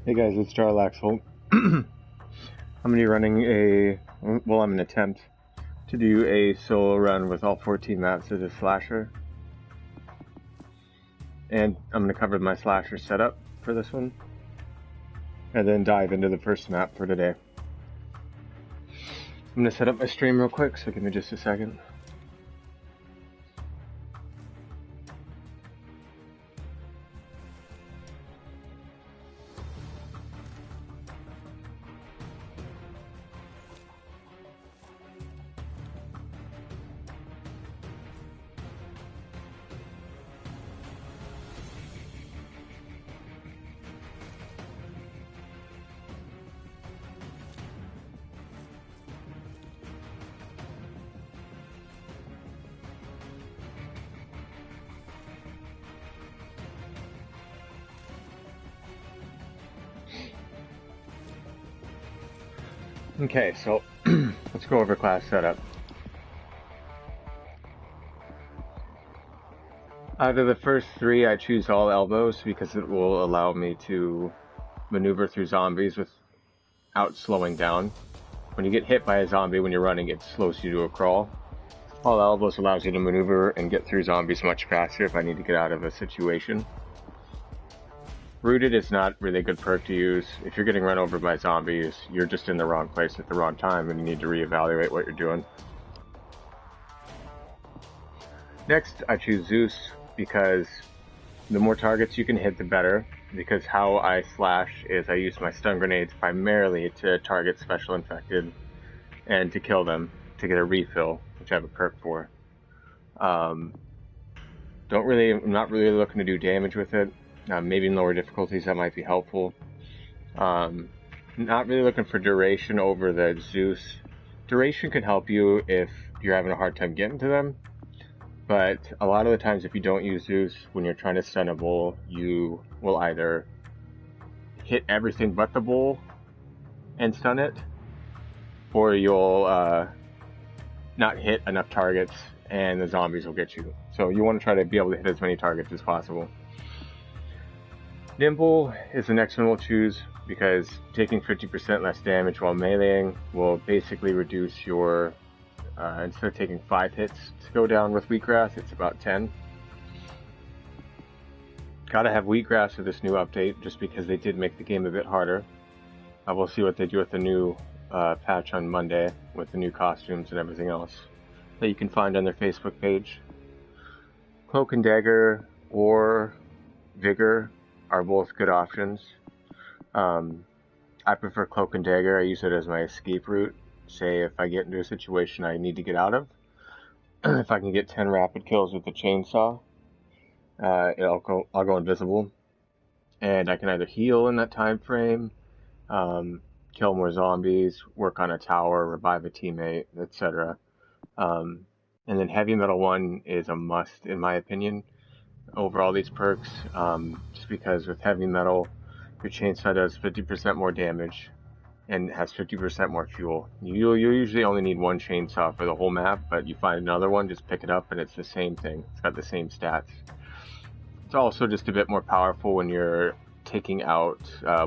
Hey guys, it's Jarlaxel. I'm going to be running I'm going to attempt to do a solo run with all 14 maps as a slasher. And I'm going to cover my slasher setup for this one. And then dive into the first map for today. I'm going to set up my stream real quick, so give me just a second. Okay, so let's go over class setup. Out of the first three, I choose all elbows because it will allow me to maneuver through zombies without slowing down. When you get hit by a zombie when you're running, it slows you to a crawl. All elbows allows you to maneuver and get through zombies much faster if I need to get out of a situation. Rooted is not really a good perk to use. If you're getting run over by zombies, you're just in the wrong place at the wrong time and you need to reevaluate what you're doing. Next, I choose Zeus because the more targets you can hit, the better. Because how I slash is I use my stun grenades primarily to target special infected and to kill them to get a refill, which I have a perk for. I'm not really looking to do damage with it. Maybe in lower difficulties that might be helpful. Not really looking for duration over the Zeus. Duration can help you if you're having a hard time getting to them, but a lot of the times if you don't use Zeus, when you're trying to stun a bull, you will either hit everything but the bull and stun it, or you'll not hit enough targets and the zombies will get you. So you want to try to be able to hit as many targets as possible. Nimble is the next one we'll choose because taking 50% less damage while meleeing will basically reduce your, instead of taking 5 hits to go down with Wheatgrass, it's about 10. Gotta have Wheatgrass with this new update just because they did make the game a bit harder. We'll see what they do with the new patch on Monday with the new costumes and everything else that you can find on their Facebook page. Cloak and Dagger or Vigor are both good options. I prefer Cloak and Dagger. I use it as my escape route. Say if I get into a situation I need to get out of. If I can get 10 rapid kills with the chainsaw, I'll go invisible. And I can either heal in that time frame, kill more zombies, work on a tower, revive a teammate, etc. And then Heavy Metal 1 is a must in my opinion over all these perks, just because with Heavy Metal, your chainsaw does 50% more damage and has 50% more fuel. You usually only need one chainsaw for the whole map, but you find another one, just pick it up and it's the same thing. It's got the same stats. It's also just a bit more powerful when you're taking out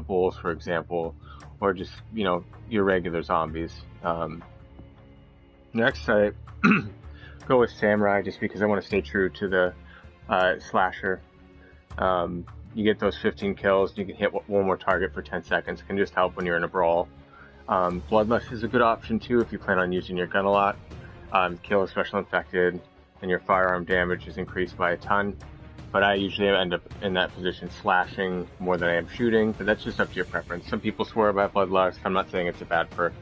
bulls, for example, or just, your regular zombies. Next, I go with Samurai just because I want to stay true to the slasher. You get those 15 kills, you can hit one more target for 10 seconds. It can just help when you're in a brawl. Bloodlust is a good option too if you plan on using your gun a lot. Kill a special infected and your firearm damage is increased by a ton. But I usually end up in that position slashing more than I am shooting, but that's just up to your preference. Some people swear by Bloodlust. I'm not saying it's a bad perk.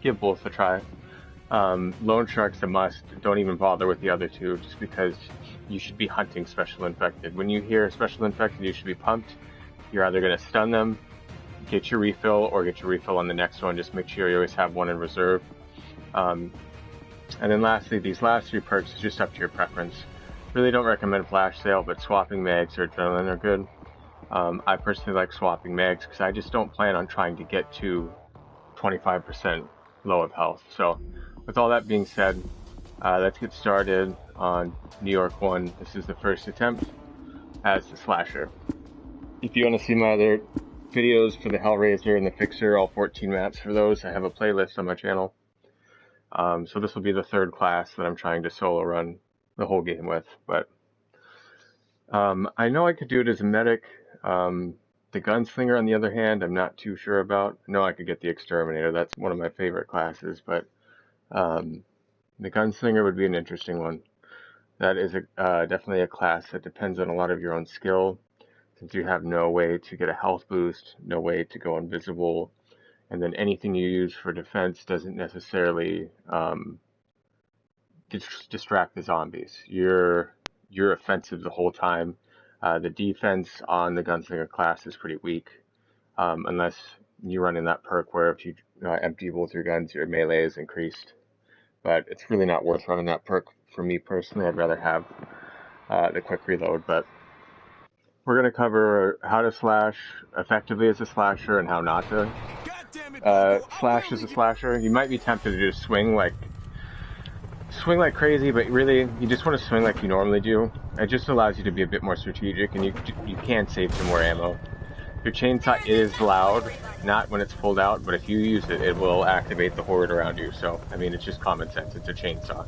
Give both a try. Lone Shark's a must. Don't even bother with the other two, just because you should be hunting special infected. When you hear special infected, you should be pumped. You're either going to stun them, get your refill, or get your refill on the next one. Just make sure you always have one in reserve. And then lastly, these last three perks is just up to your preference. Really don't recommend flash sale, but swapping mags or adrenaline are good. I personally like swapping mags because I just don't plan on trying to get to 25% low of health. So with all that being said, let's get started on New York 1. This is the first attempt as the slasher. If you want to see my other videos for the Hellraiser and the Fixer, all 14 maps for those. I have a playlist on my channel. So this will be the third class that I'm trying to solo run the whole game with. But I know I could do it as a medic. The Gunslinger, on the other hand, I'm not too sure about. I know I could get the Exterminator. That's one of my favorite classes. But the Gunslinger would be an interesting one. That is definitely a class that depends on a lot of your own skill, since you have no way to get a health boost, no way to go invisible, and then anything you use for defense doesn't necessarily distract the zombies. You're offensive the whole time. The defense on the Gunslinger class is pretty weak, unless you run in that perk where if you empty both your guns, your melee is increased. But it's really not worth running that perk for me personally. I'd rather have the quick reload. But we're going to cover how to slash effectively as a slasher and how not to slash as a slasher. You might be tempted to just swing like crazy, but really you just want to swing like you normally do. It just allows you to be a bit more strategic, and you can save some more ammo. Your chainsaw is loud, not when it's pulled out, but if you use it, it will activate the horde around you. So, I mean, it's just common sense. It's a chainsaw.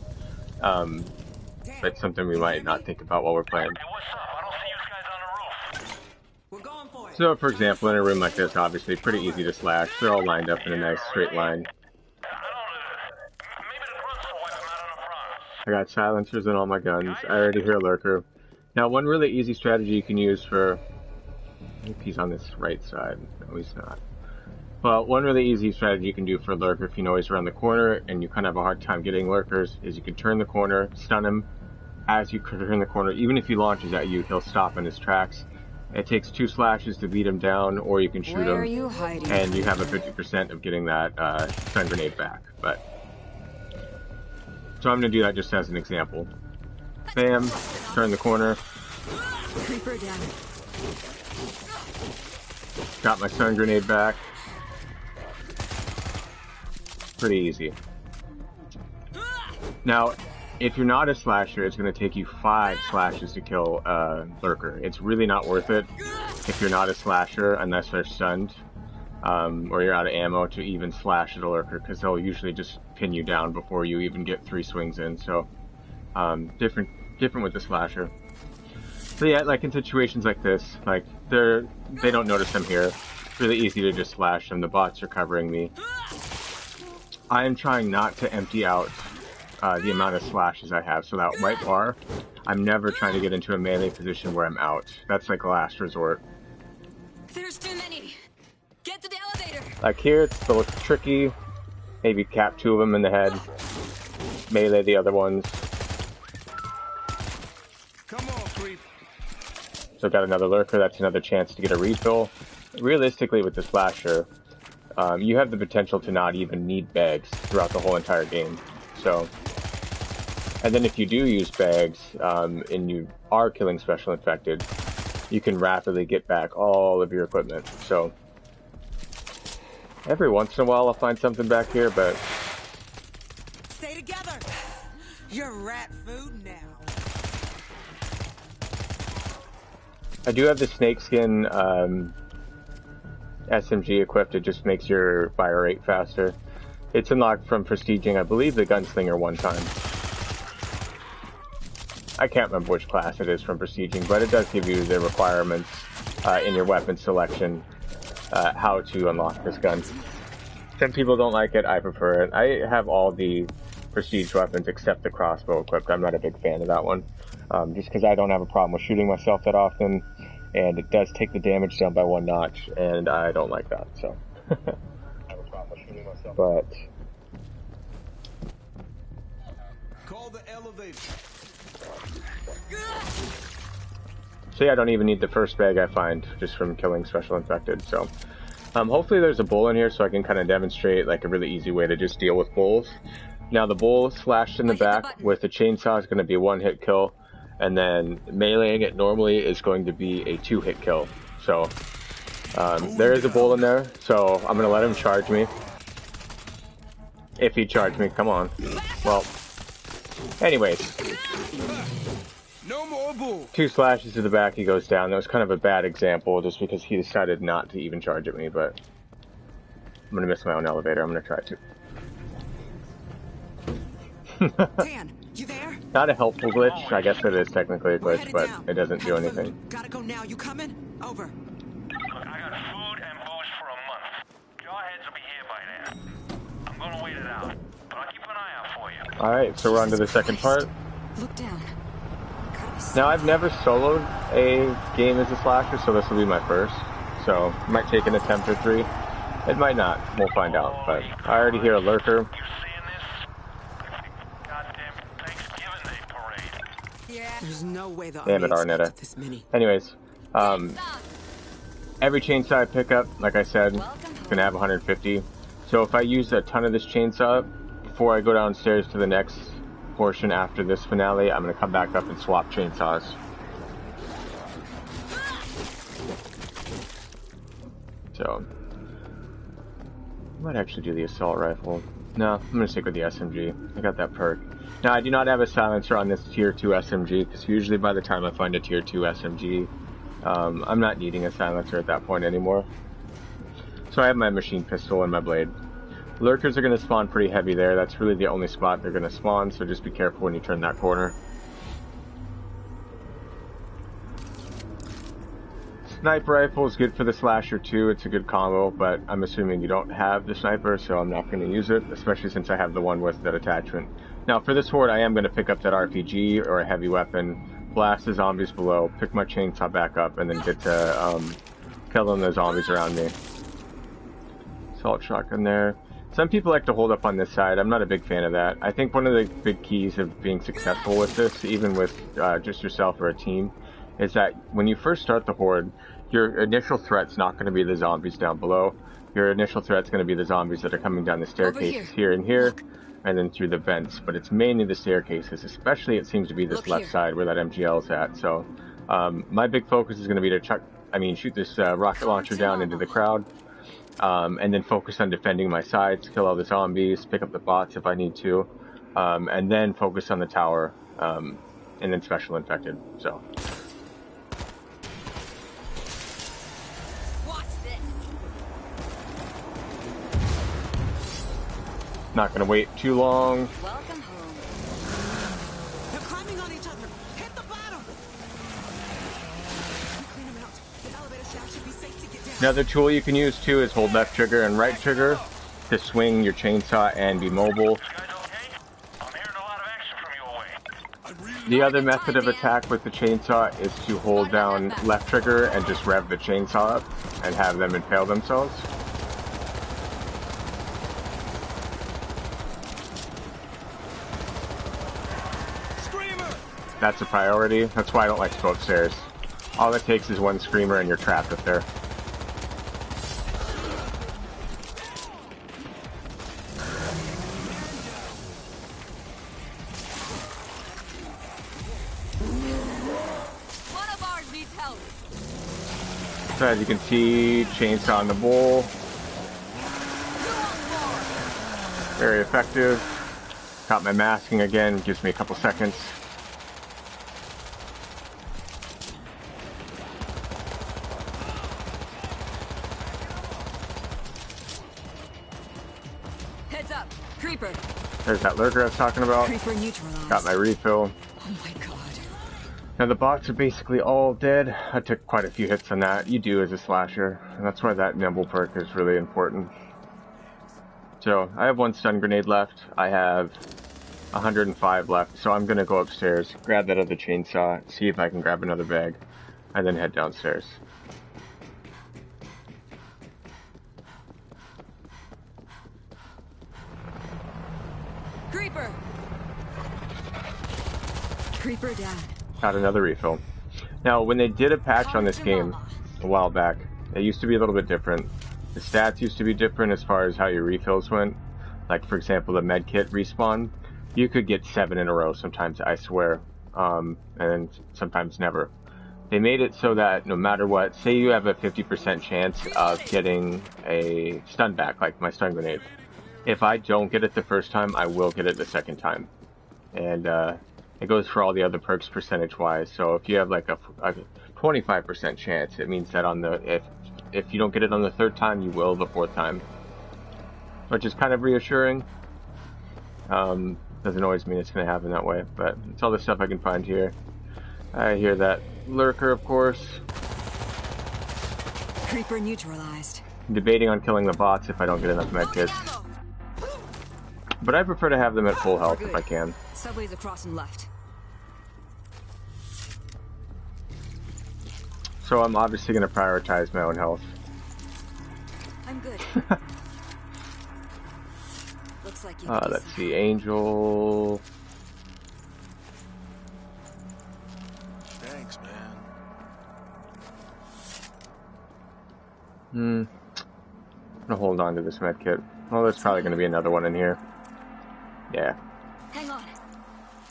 That's something we might not think about while we're playing. So, for example, in a room like this, obviously, pretty easy to slash. They're all lined up in a nice straight line. I got silencers in all my guns. I already hear a lurker. Now, one really easy strategy you can use for... I think he's on this right side. No, he's not. Well, one really easy strategy you can do for a lurker if you know he's around the corner and you kind of have a hard time getting lurkers is you can turn the corner, stun him. As you turn the corner, even if he launches at you, he'll stop in his tracks. It takes 2 slashes to beat him down, or you can shoot him, and you have a 50% of getting that stun grenade back. But so I'm going to do that just as an example. Bam, turn the corner. Creeper down. Got my stun grenade back. Pretty easy. Now, if you're not a slasher, it's going to take you 5 slashes to kill a lurker. It's really not worth it if you're not a slasher, unless they're stunned, or you're out of ammo to even slash at a lurker, because they'll usually just pin you down before you even get 3 swings in. So, different with the slasher. So yeah, like in situations like this, like they don't notice I'm here. It's really easy to just slash them. The bots are covering me. I am trying not to empty out the amount of slashes I have. So that white bar, I'm never trying to get into a melee position where I'm out. That's like last resort. There's too many. Get to the elevator. Like here, it's a little tricky. Maybe cap 2 of them in the head. Melee the other ones. Come on, creep. So got another lurker. That's another chance to get a refill. Realistically, with the slasher, you have the potential to not even need bags throughout the whole entire game. So, and then if you do use bags and you are killing special infected, you can rapidly get back all of your equipment. So, every once in a while I'll find something back here, but stay together. You're rat food now. I do have the snakeskin SMG equipped. It just makes your fire rate faster. It's unlocked from prestiging, I believe, the Gunslinger one time. I can't remember which class it is from prestiging, but it does give you the requirements in your weapon selection, how to unlock this gun. Some people don't like it, I prefer it. I have all the prestige weapons except the crossbow equipped. I'm not a big fan of that one, just because I don't have a problem with shooting myself that often, and it does take the damage down by 1 notch, and I don't like that, so. But Call the elevator. so yeah, I don't even need the first bag I find just from killing special infected. So hopefully there's a bull in here so I can kind of demonstrate like a really easy way to just deal with bulls. Now the bull slashed in the back with the chainsaw is going to be a 1-hit kill, and then meleeing it normally is going to be a 2-hit kill. So there is a bull in there, so I'm going to let him charge me. If he charged me, come on. Well, anyways. No more bull. 2 slashes to the back, he goes down. That was kind of a bad example just because he decided not to even charge at me, but I'm gonna miss my own elevator. I'm gonna try to. Dan, you there? Not a helpful glitch. I guess it is technically a We're glitch, headed but down. it doesn't do Have anything. food. Gotta go now. You coming? Over. Look, I got food and booze for a month. Jawheads will be here by then. I'm gonna wait it out, but I'll keep an eye out for you. Alright, so we're on to the second part. Look down. Now, I've never soloed a game as a slasher, so this will be my first. So, it might take an attempt or 3. It might not. We'll find out. But I already hear a lurker. You seeing this? Goddamn Thanksgiving Day parade. Yeah. There's no way the Damn it, audience Arnetta. gets this many. Anyways, every chainsaw I pick up, like I said, it's gonna have 150. So if I use a ton of this chainsaw before I go downstairs to the next portion after this finale, I'm gonna come back up and swap chainsaws. So I might actually do the assault rifle. No, I'm gonna stick with the SMG. I got that perk. Now I do not have a silencer on this tier 2 SMG because usually by the time I find a tier 2 SMG, I'm not needing a silencer at that point anymore. So I have my machine pistol and my blade. Lurkers are going to spawn pretty heavy there. That's really the only spot they're going to spawn, so just be careful when you turn that corner. Sniper rifle is good for the slasher too. It's a good combo, but I'm assuming you don't have the sniper, so I'm not going to use it, especially since I have the one with that attachment. Now for this horde, I am going to pick up that RPG or a heavy weapon, blast the zombies below, pick my chainsaw back up, and then get to killing the zombies around me. Assault shotgun there. Some people like to hold up on this side. I'm not a big fan of that. I think one of the big keys of being successful with this, even with just yourself or a team, is that when you first start the horde, your initial threat's not going to be the zombies down below. Your initial threat's going to be the zombies that are coming down the staircases here and here, and then through the vents. But it's mainly the staircases, especially it seems to be this left side where that MGL is at. So my big focus is going to be to shoot this rocket launcher down into the crowd. And then focus on defending my sides, kill all the zombies, pick up the bots if I need to, and then focus on the tower, and then special infected. So. Watch this. Not gonna wait too long. Welcome home. They're climbing on each other. Hit the bottom. Clean them out. The elevator shaft should be safe to get down. Another tool you can use too is hold left trigger and right trigger to swing your chainsaw and be mobile. Guys okay? I'm hearing a lot of action from your way. The other method of attack with the chainsaw is to hold down left trigger and just rev the chainsaw up and have them impale themselves. Screamer! That's a priority. That's why I don't like to go upstairs. All it takes is one screamer and you're trapped up there. One of ours needs help. So as you can see, chainsaw in the bowl. Very effective. Got my masking again, gives me a couple seconds. Heads up. Creeper. There's that lurker I was talking about. Creeper neutralized. Got my refill. Oh my god. Now the bots are basically all dead. I took quite a few hits on that. You do as a slasher. And that's why that nimble perk is really important. So, I have one stun grenade left. I have 105 left. So I'm going to go upstairs, grab that other chainsaw, see if I can grab another bag, and then head downstairs. Creeper. Creeper down. Got another refill. Now, when they did a patch on this game a while back, it used to be a little bit different. The stats used to be different as far as how your refills went. Like, for example, the medkit respawn. You could get 7 in a row sometimes, I swear. And sometimes never. They made it so that no matter what, say you have a 50% chance of getting a stun back, like my stun grenade. If I don't get it the first time, I will get it the second time. And it goes for all the other perks percentage-wise. So if you have like a 25% chance, it means that on the if you don't get it on the third time, you will the fourth time, which is kind of reassuring. Doesn't always mean it's going to happen that way, but it's all the stuff I can find here. I hear that lurker, of course. Creeper neutralized. I'm debating on killing the bots if I don't get enough medkits, but I prefer to have them at full health if I can. Subway's across and left. So I'm obviously going to prioritize my own health. I'm good. Looks like you. Let's see, Angel. Thanks, man. I'm gonna hold on to this med kit. Well, there's probably gonna be another one in here. Yeah. Hang on.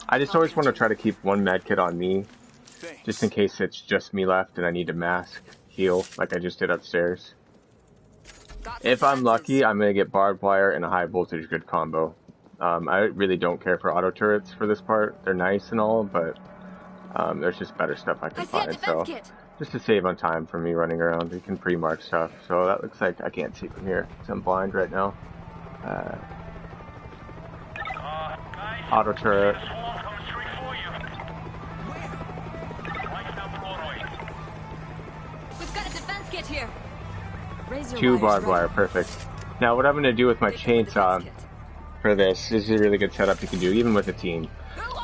I just always want to try to keep one med kit on me, Thanks. just in case it's just me left and I need to mask heal like I just did upstairs. If I'm lucky, I'm gonna get barbed wire and a high voltage good combo. I really don't care for auto turrets for this part. They're nice and all, but there's just better stuff I can find. So just to save on time for me running around, we can pre-mark stuff. So that looks like I can't see from here because I'm blind right now. Auto turret. We've got a defense kit here. Two barbed wire, perfect. Now what I'm going to do with my chainsaw for this is a really good setup you can do, even with a team,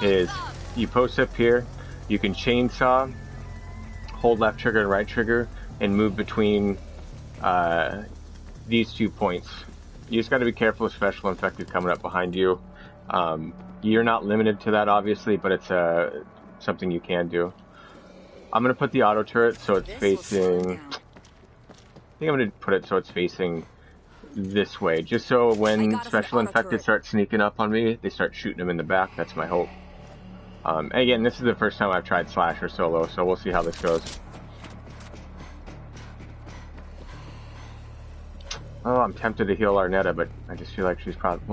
is you post up here, you can chainsaw, hold left trigger and right trigger, and move between these 2 points. You just got to be careful of special infected coming up behind you. You're not limited to that, obviously, but it's something you can do. I'm going to put the auto turret so it's facing... I think I'm going to put it so it's facing this way, just so when special infected start sneaking up on me, they start shooting them in the back. That's my hope. Again, this is the first time I've tried Slasher solo, so we'll see how this goes. Oh, I'm tempted to heal Arnetta, but I just feel like she's probably...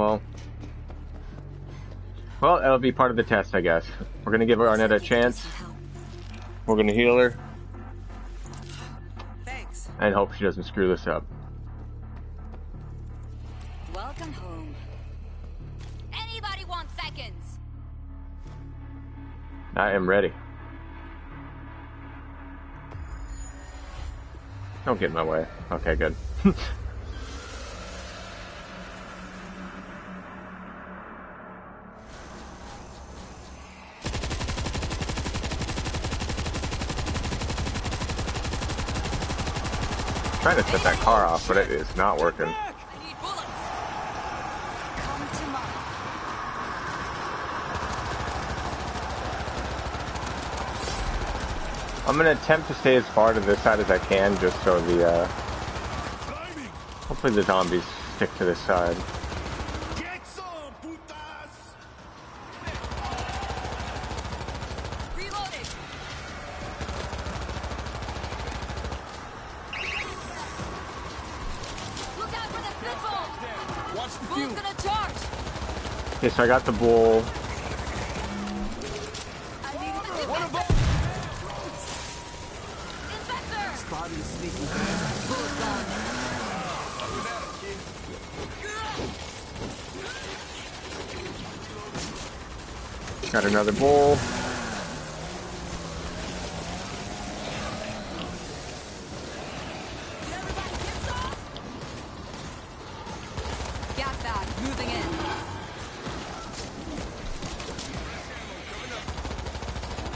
Well, that'll be part of the test, I guess. We're going to give Arnetta a chance. We're going to heal her. Thanks. And hope she doesn't screw this up. Welcome home. Anybody want seconds? I am ready. Don't get in my way. Okay, good. Trying to set that car off, but it is not working. I need bullets. Come to mine. I'm gonna attempt to stay as far to this side as I can, just so the hopefully the zombies stick to this side. Get some, putas! Reloading. Look out for the pitfall. Watch the Bull's fuel. gonna charge. Okay, so I got the bull. I need the One of them. Inspector. Spotted a sneaky. Bullet gone. Got another bull. Gas bag moving in.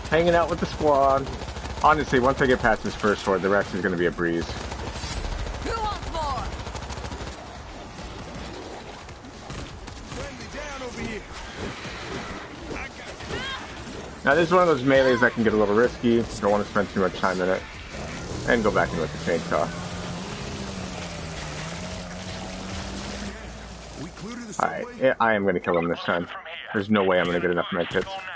Hanging out with the squad. Honestly, once I get past this first sword, the rest is gonna be a breeze. Who wants more? Friendly down over here. I got Now this is one of those melees that can get a little risky. Don't want to spend too much time in it. And go back in with the chainsaw. We clear to the Alright, subway. yeah, I am gonna kill him this time. There's no way I'm gonna get enough medkits. Go now.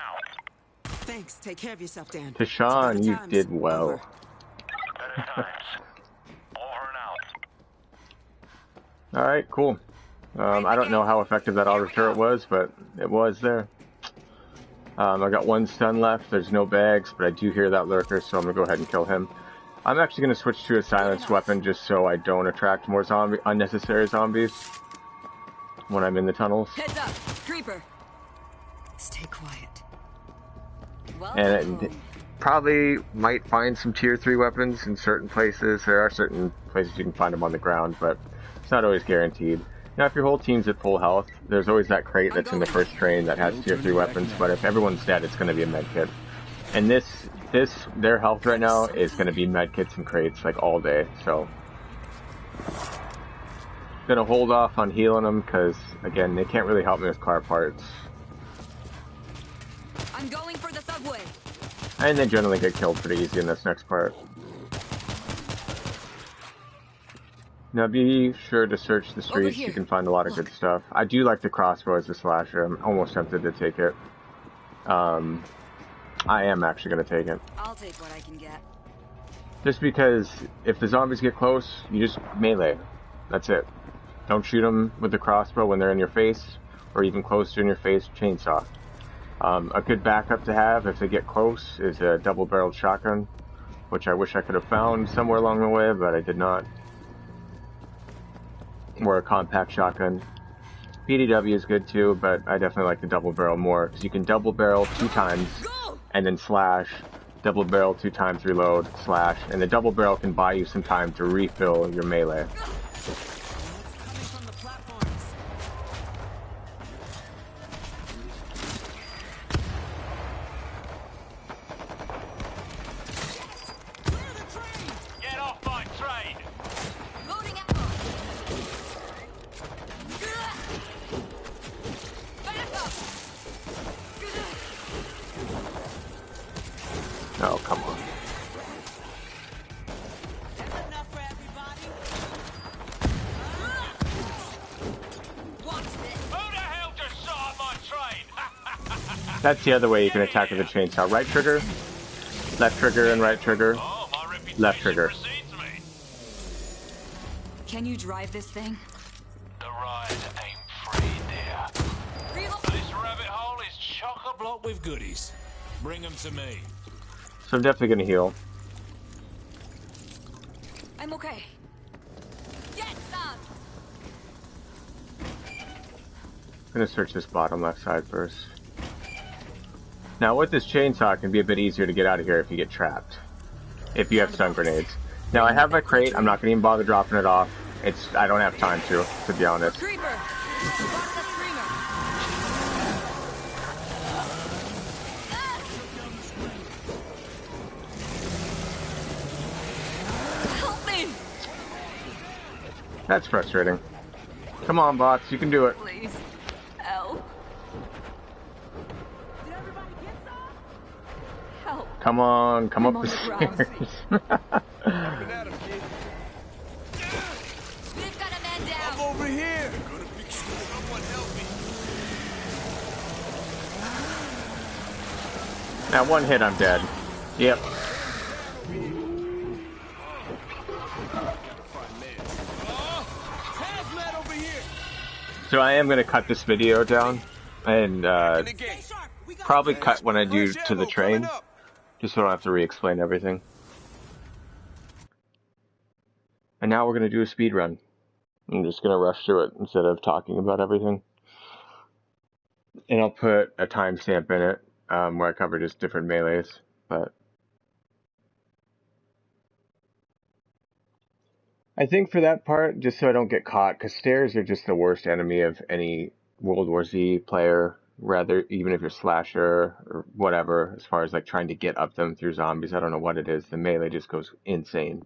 Thanks. Take care of yourself, Dan. Tashawn, Better you times. did well. Over. Better times. Over and out. Alright, cool. I don't know how effective that auto turret was, but it was there. I got one stun left. There's no bags, but I do hear that lurker, so I'm gonna go ahead and kill him. I'm actually gonna switch to a silenced weapon just so I don't attract more unnecessary zombies when I'm in the tunnels. Heads up, creeper. Stay quiet. And Welcome. probably might find some tier 3 weapons in certain places. There are certain places you can find them on the ground, but it's not always guaranteed. Now, if your whole team's at full health, there's always that crate that's in the first train that has tier 3 weapons, but if everyone's dead, it's going to be a med kit. And their health right now is going to be med kits and crates like all day, so gonna hold off on healing them because again they can't really help me with car parts, I'm going for the subway. and they generally get killed pretty easy in this next part. Now be sure to search the streets. You can find a lot of good stuff. I do like the crossbow as a slasher. I'm almost tempted to take it. I am actually gonna take it. I'll take what I can get. Just because if the zombies get close, you just melee. That's it. Don't shoot them with the crossbow when they're in your face, or even close to in your face, chainsaw. A good backup to have if they get close is a double-barreled shotgun, which I wish I could have found somewhere along the way, but I did not. Or a compact shotgun. PDW is good too, but I definitely like the double-barrel more, because you can double-barrel 2 times, and then slash, double-barrel 2 times, reload, slash, and the double-barrel can buy you some time to refill your melee. Oh, come on. That's the other way you can attack with a chainsaw. Right trigger, left trigger, and right trigger, left trigger. Can you drive this thing? The ride ain't free, dear. This rabbit hole is chock-a-block with goodies. Bring them to me. So I'm definitely gonna heal. I'm okay. Get some. I'm gonna search this bottom left side first. Now with this chainsaw, it can be a bit easier to get out of here if you get trapped. If you have stun grenades. Now I have my crate, I'm not gonna even bother dropping it off. I don't have time to be honest. Creeper. Help me. That's frustrating. Come on, bots, you can do it. Please. Help. Help. Come on, come I'm up on the the ground. stairs. We've got a man down. I'm over here. Gonna fix you. Someone help me. Now one hit, I'm dead. Yep. Hazmat over here. So I am gonna cut this video down and probably cut when I do to the train, just so I don't have to re-explain everything. And now we're gonna do a speed run. I'm just gonna rush through it instead of talking about everything. And I'll put a timestamp in it where I cover just different melees. But I think for that part, just so I don't get caught, because stairs are just the worst enemy of any World War Z player. Rather, even if you're slasher or whatever, as far as like trying to get up them through zombies, I don't know what it is. The melee just goes insane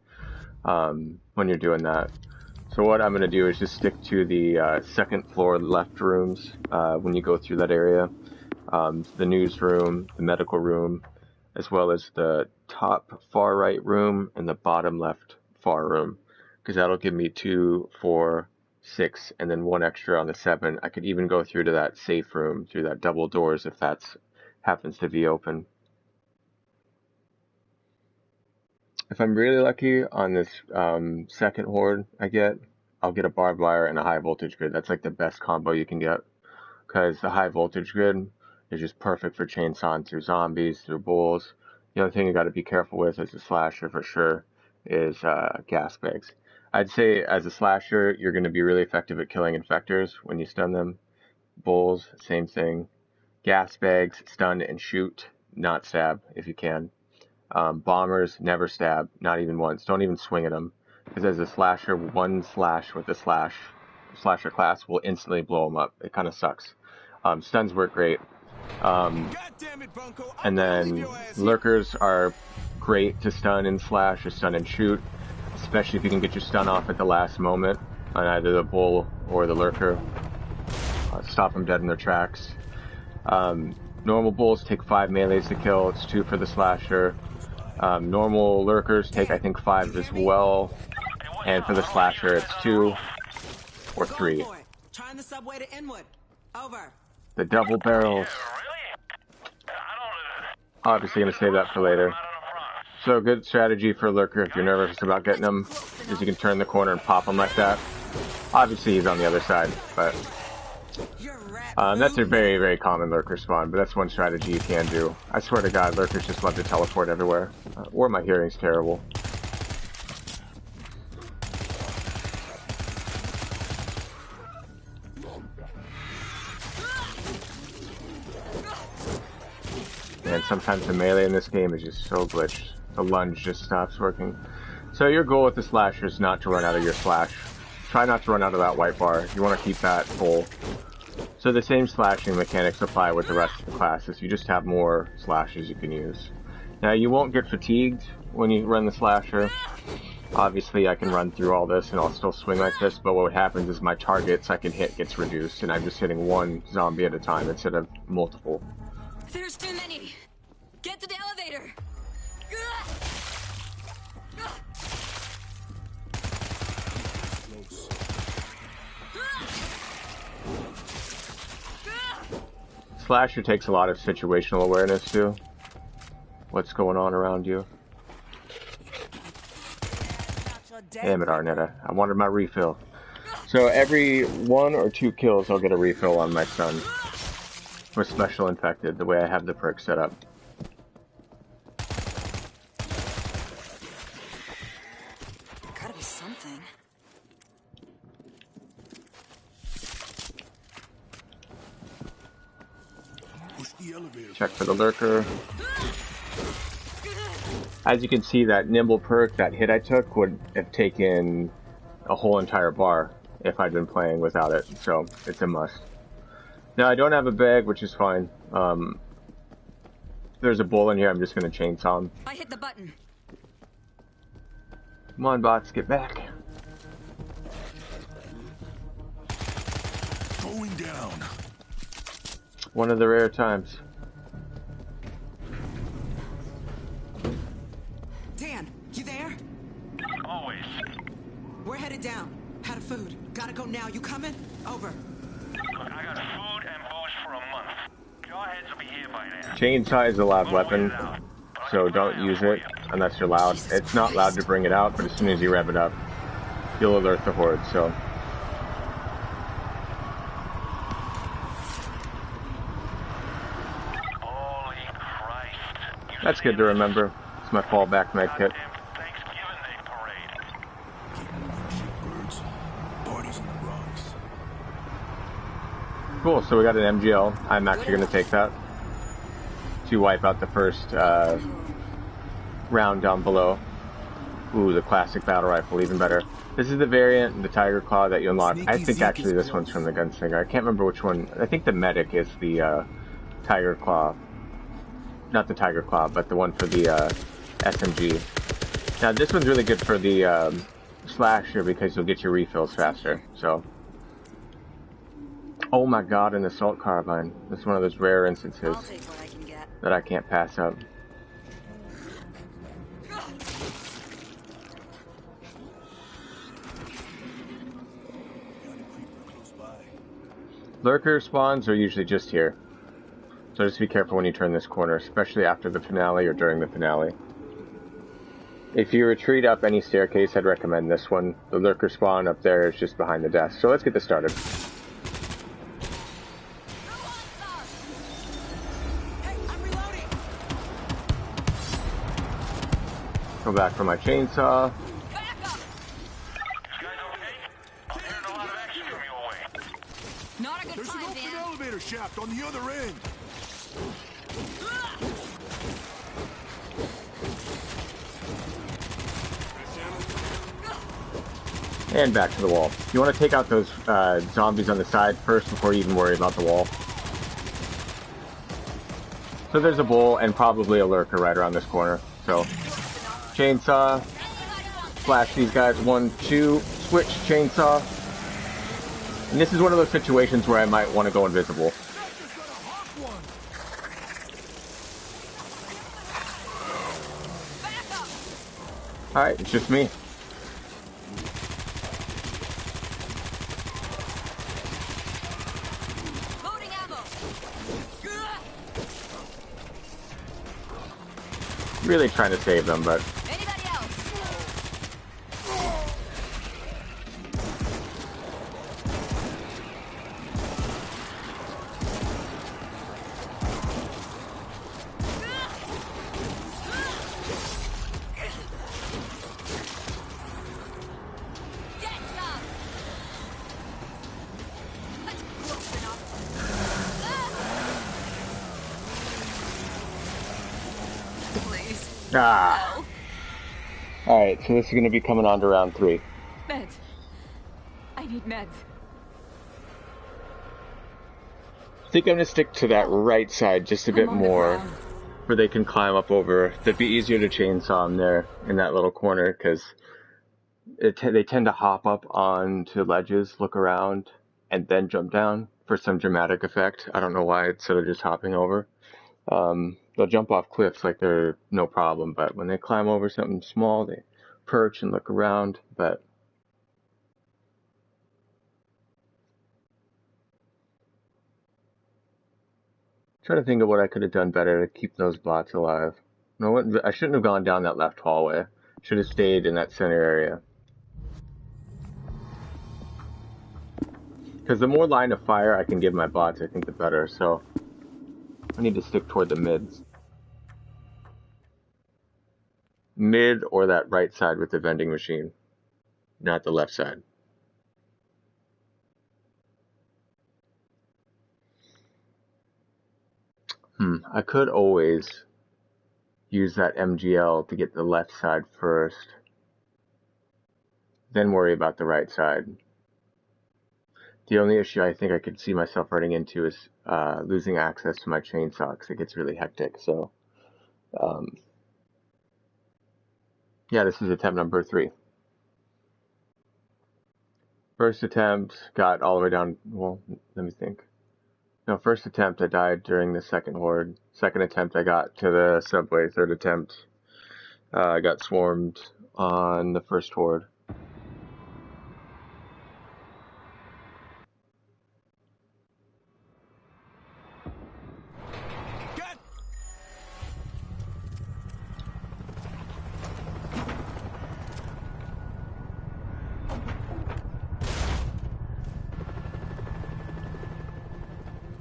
when you're doing that. So what I'm going to do is just stick to the second floor left rooms when you go through that area. The news room, the medical room, as well as the top far right room and the bottom left far room. Because that'll give me 2, 4, 6, and then 1 extra on the 7. I could even go through to that safe room, through that double doors if that's happens to be open. If I'm really lucky on this second horde I'll get a barbed wire and a high voltage grid. That's like the best combo you can get. Because the high voltage grid, is just perfect for chainsawing through zombies, through bulls. The only thing you got to be careful with as a slasher for sure is gas bags. I'd say as a slasher, you're going to be really effective at killing infectors when you stun them. Bulls, same thing. Gas bags, stun and shoot, not stab if you can. Bombers, never stab, not even once. Don't even swing at them. Because as a slasher, one slash with the slasher class will instantly blow them up. It kind of sucks. Stuns work great. And then lurkers are great to stun and slash or stun and shoot, especially if you can get your stun off at the last moment on either the bull or the lurker. Stop them dead in their tracks. Normal bulls take 5 melees to kill. It's 2 for the slasher. Normal lurkers take, I think, 5 as well. And for the slasher, it's 2 or 3. Trying the subway to Inwood. Over. The double barrels. Obviously going to save that for later. So good strategy for a lurker if you're nervous about getting him is you can turn the corner and pop him like that. Obviously he's on the other side, but that's a very, very common lurker spawn, but that's one strategy you can do. I swear to God, lurkers just love to teleport everywhere. Or my hearing's terrible. And sometimes the melee in this game is just so glitched. The lunge just stops working. So your goal with the slasher is not to run out of your slash. Try not to run out of that white bar. You want to keep that full. So the same slashing mechanics apply with the rest of the classes. You just have more slashes you can use. Now you won't get fatigued when you run the slasher. Obviously I can run through all this and I'll still swing like this, but what happens is my targets I can hit gets reduced and I'm just hitting one zombie at a time instead of multiple. There's too many. Get to the elevator. Slasher takes a lot of situational awareness too. What's going on around you? Damn it, Arnetta. I wanted my refill. So every 1 or 2 kills I'll get a refill on my stun. For special infected, the way I have the perk set up. Gotta be something. Push the elevator. Check for the lurker. As you can see, that nimble perk, that hit I took, would have taken a whole entire bar if I'd been playing without it, so it's a must. Now, I don't have a bag, which is fine. There's a bull in here, I'm just going to chainsaw him. I hit the button. Come on, bots, get back. Going down. One of the rare times. Dan, you there? Always. We're headed down. Out of food. Gotta go now. You coming? Over. Look, I got food and booze for a month. Jawheads will be here by then. Chainsaw is a loud weapon, so don't use it unless you're loud. It's not loud to bring it out, but as soon as you rev it up, you'll alert the horde, so. Holy Christ. That's good to remember. It's my fallback med kit. Thanksgiving Day parade. Birds. Parties in the Bronx. Cool, so we got an MGL. I'm actually going to take that to wipe out the first round down below. Ooh, the classic battle rifle, even better. This is the variant, the Tiger Claw, that you unlock. I think actually this one's from the Gunslinger. I can't remember which one. I think the Medic is the Tiger Claw. Not the Tiger Claw, but the one for the SMG. Now this one's really good for the Slasher because you'll get your refills faster, so. Oh my god, an assault carbine. This is one of those rare instances I'll take what I can get. that I can't pass up. Lurker spawns are usually just here. So just be careful when you turn this corner, especially after the finale or during the finale. If you retreat up any staircase, I'd recommend this one. The lurker spawn up there is just behind the desk. So let's get this started. Go back for my chainsaw. Back up! You guys okay? I'm hearing a lot of action from your way. Not a good There's an time, open Van. elevator shaft on the other end. And back to the wall. You want to take out those zombies on the side first before you even worry about the wall. So there's a bull and probably a lurker right around this corner. So, chainsaw, flash these guys, 1, 2, switch, chainsaw. And this is one of those situations where I might want to go invisible. Alright, it's just me. Loading ammo. Really trying to save them, but Anybody else? Get some. That's close enough. Please. ah. Alright, so this is going to be coming on to round 3. Meds. I need meds. I think I'm going to stick to that right side just a bit I'm on the more, ground. where they can climb up over. It'd be easier to chainsaw them there in that little corner, because they tend to hop up onto ledges, look around, and then jump down for some dramatic effect. I don't know why, instead of just hopping over. They'll jump off cliffs like they're no problem, but when they climb over something small, they perch and look around. But trying to think of what I could have done better to keep those bots alive. No, I shouldn't have gone down that left hallway. Should have stayed in that center area. Because the more line of fire I can give my bots, I think the better. So I need to stick toward the mids. Mid or that right side with the vending machine, not the left side. I could always use that MGL to get the left side first, then worry about the right side. The only issue I think I could see myself running into is losing access to my chainsaw, because it gets really hectic. So, yeah, this is attempt number 3. First attempt, got all the way down, well, let me think. No, first attempt I died during the second horde. Second attempt I got to the subway. Third attempt I got swarmed on the first horde. Get!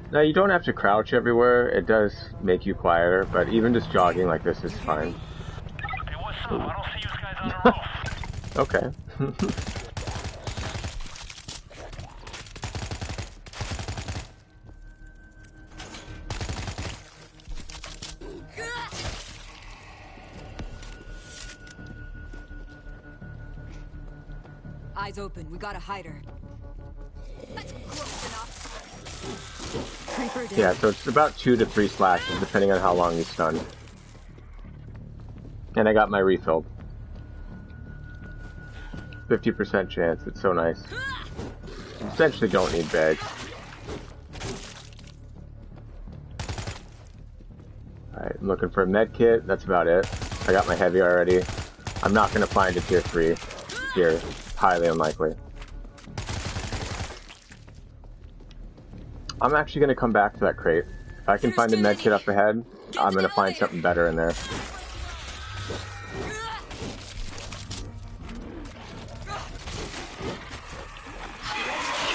Now, you don't have to crouch everywhere. It does make you quieter, but even just jogging like this is fine. Hey, what's up? I don't see you guys on the roof. Okay. Eyes open. We gotta hide her. That's close enough. Creeper down. Yeah, so it's about 2 to 3 slashes, depending on how long he's stunned. And I got my refill. 50% chance. It's so nice. Essentially don't need bags. Alright, I'm looking for a med kit. That's about it. I got my heavy already. I'm not going to find a tier 3 here. Highly unlikely. I'm actually going to come back to that crate. If I can find a med kit up ahead, I'm going to find something better in there.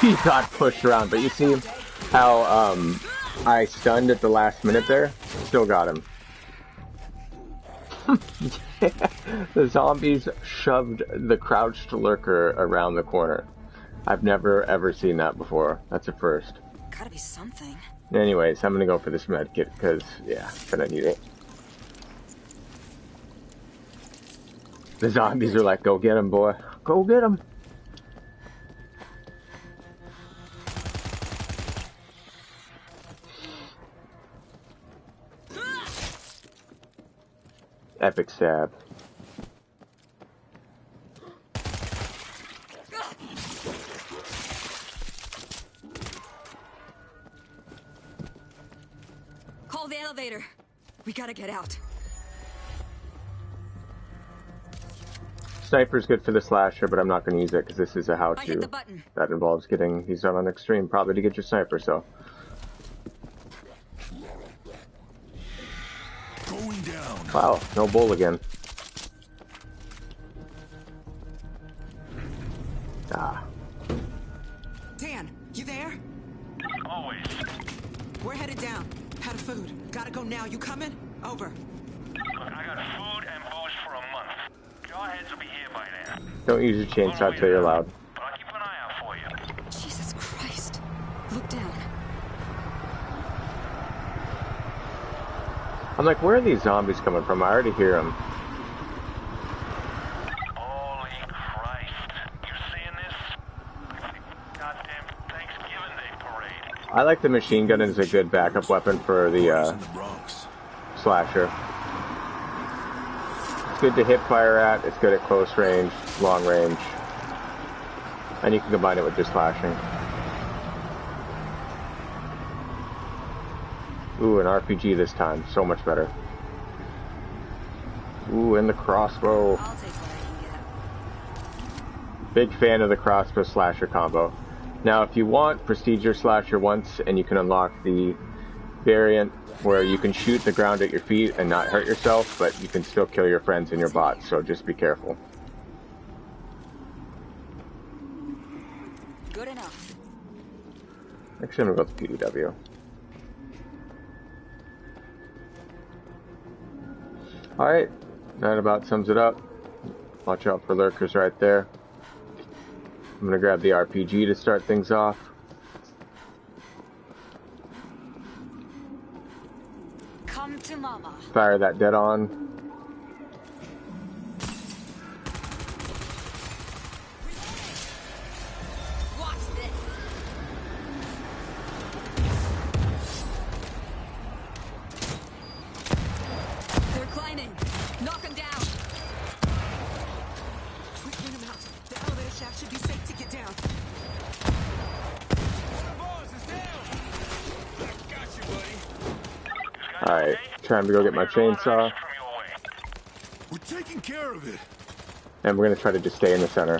He got pushed around, but you see how I stunned at the last minute there? Still got him. The zombies shoved the crouched lurker around the corner. I've never ever seen that before. That's a first. Gotta be something. Anyways, I'm gonna go for this med kit because, yeah, gonna need it. The zombies are like, go get him, boy. Go get him. Epic stab. Call the elevator. We gotta get out. Sniper's good for the slasher, but I'm not going to use it because this is a I hit how-to the button. that involves getting these on an extreme, probably to get your sniper, so. Going down. Wow, no bull again. Ah. Dan, you there? Always. We're headed down. Out of food. Gotta go now. You coming? Over. Look, I got food and booze for a month. Jawheads will be here by then. Don't use your chainsaw till you're loud. But I'll keep an eye out for you. Jesus Christ. Look down. I'm like, where are these zombies coming from? I already hear them. Holy Christ. You seeing this? Goddamn Thanksgiving Day parade. I like the machine gun as a good backup weapon for the In the Bronx. slasher. It's good to hip fire at, it's good at close range, long range. And you can combine it with your slashing. Ooh, an RPG this time. So much better. Ooh, and the crossbow. I'll take what I can get. Big fan of the crossbow slasher combo. Now, if you want, prestige your slasher once, and you can unlock the variant where you can shoot the ground at your feet and not hurt yourself, but you can still kill your friends and your bots, so just be careful. Good enough. Actually, I'm gonna go with PDW. Alright, that about sums it up. Watch out for lurkers right there. I'm gonna grab the RPG to start things off. Come to mama. Fire that dead on. Watch this. They're climbing. Knock them down. Quick, bring him out. The elevator shaft should be safe to get down. Boss is down. Got you, buddy. Alright, time to go get my chainsaw. We're taking care of it. And we're gonna try to just stay in the center.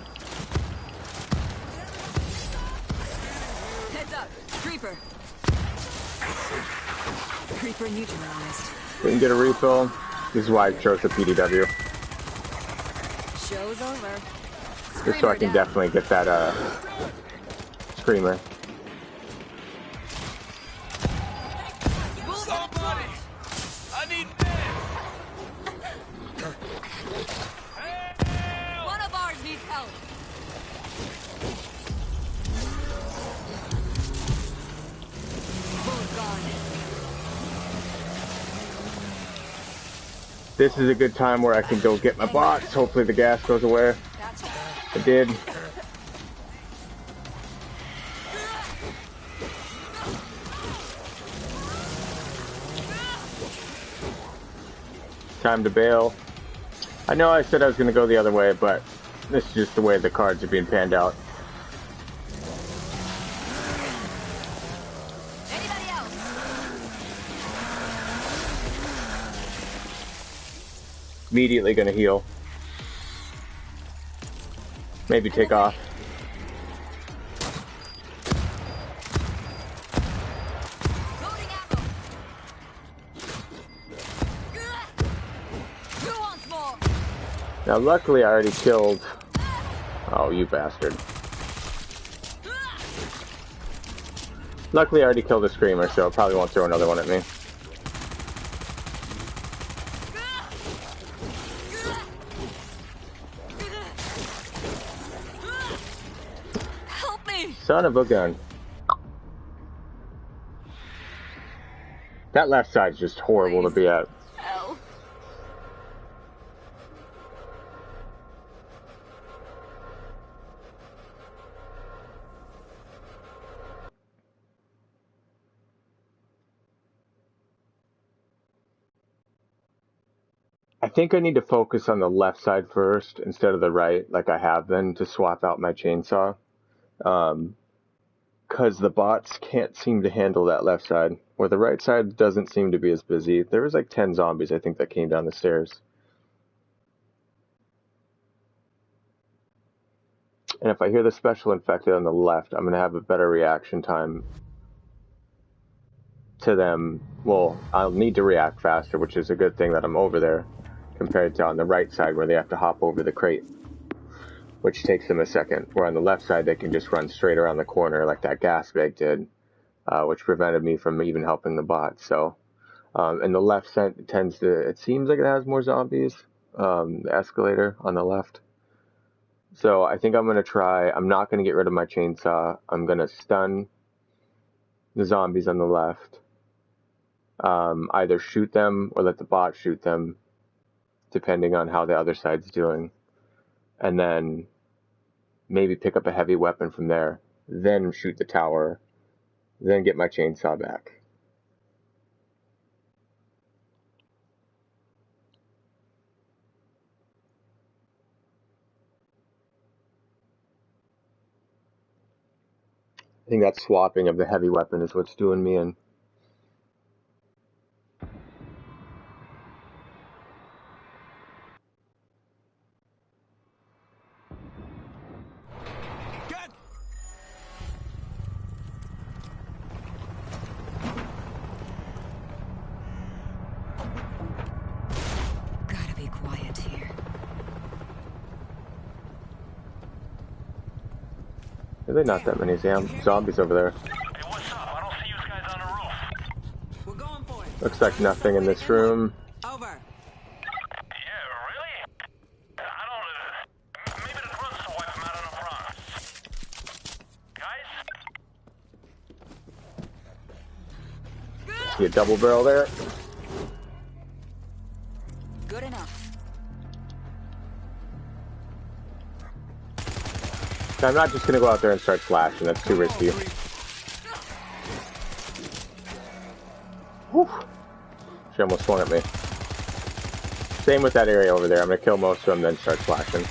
Heads up. Creeper. Creeper neutralized. We can get a refill. This is why I chose the PDW. Show's over. Just so I Screamer can down. definitely get that, screamer. Bull's Somebody! I need men! One of ours needs help. Bull's gone. This is a good time where I can go get my bots. Hopefully the gas goes away. Gotcha. It did. Time to bail. I know I said I was going to go the other way, but this is just the way the cards are being panned out. Anybody else? Immediately going to heal. Maybe take off. Loading ammo. Who wants more? Now luckily I already killed... Oh, you bastard. Luckily I already killed the screamer, so it probably won't throw another one at me. Son of a gun. That left side's just horrible to be at. Oh. I think I need to focus on the left side first instead of the right, like I have been, to swap out my chainsaw. Because the bots can't seem to handle that left side, or the right side doesn't seem to be as busy. There was like 10 zombies, I think, that came down the stairs. And if I hear the special infected on the left, I'm going to have a better reaction time to them. Well, I'll need to react faster, which is a good thing that I'm over there, compared to on the right side where they have to hop over the crate, which takes them a second. Where on the left side, they can just run straight around the corner like that gas bag did, which prevented me from even helping the bot. So, and the left side tends to, it seems like it has more zombies, the escalator on the left. So I think I'm going to try, I'm not going to get rid of my chainsaw. I'm going to stun the zombies on the left. Either shoot them or let the bot shoot them, depending on how the other side's doing. And then maybe pick up a heavy weapon from there, then shoot the tower, then get my chainsaw back. I think that swapping of the heavy weapon is what's doing me in. Gotta be quiet here. There's not that many zombies over there. Hey, what's up? I don't see you guys on the roof. We're going for it. Looks like nothing in this room. Over. Yeah, really? I don't... maybe the grunts will wipe them out in a front. Guys? See a double barrel there? Good enough. I'm not just going to go out there and start slashing. That's too risky. Whew. She almost swung at me. Same with that area over there. I'm going to kill most of them, then start slashing.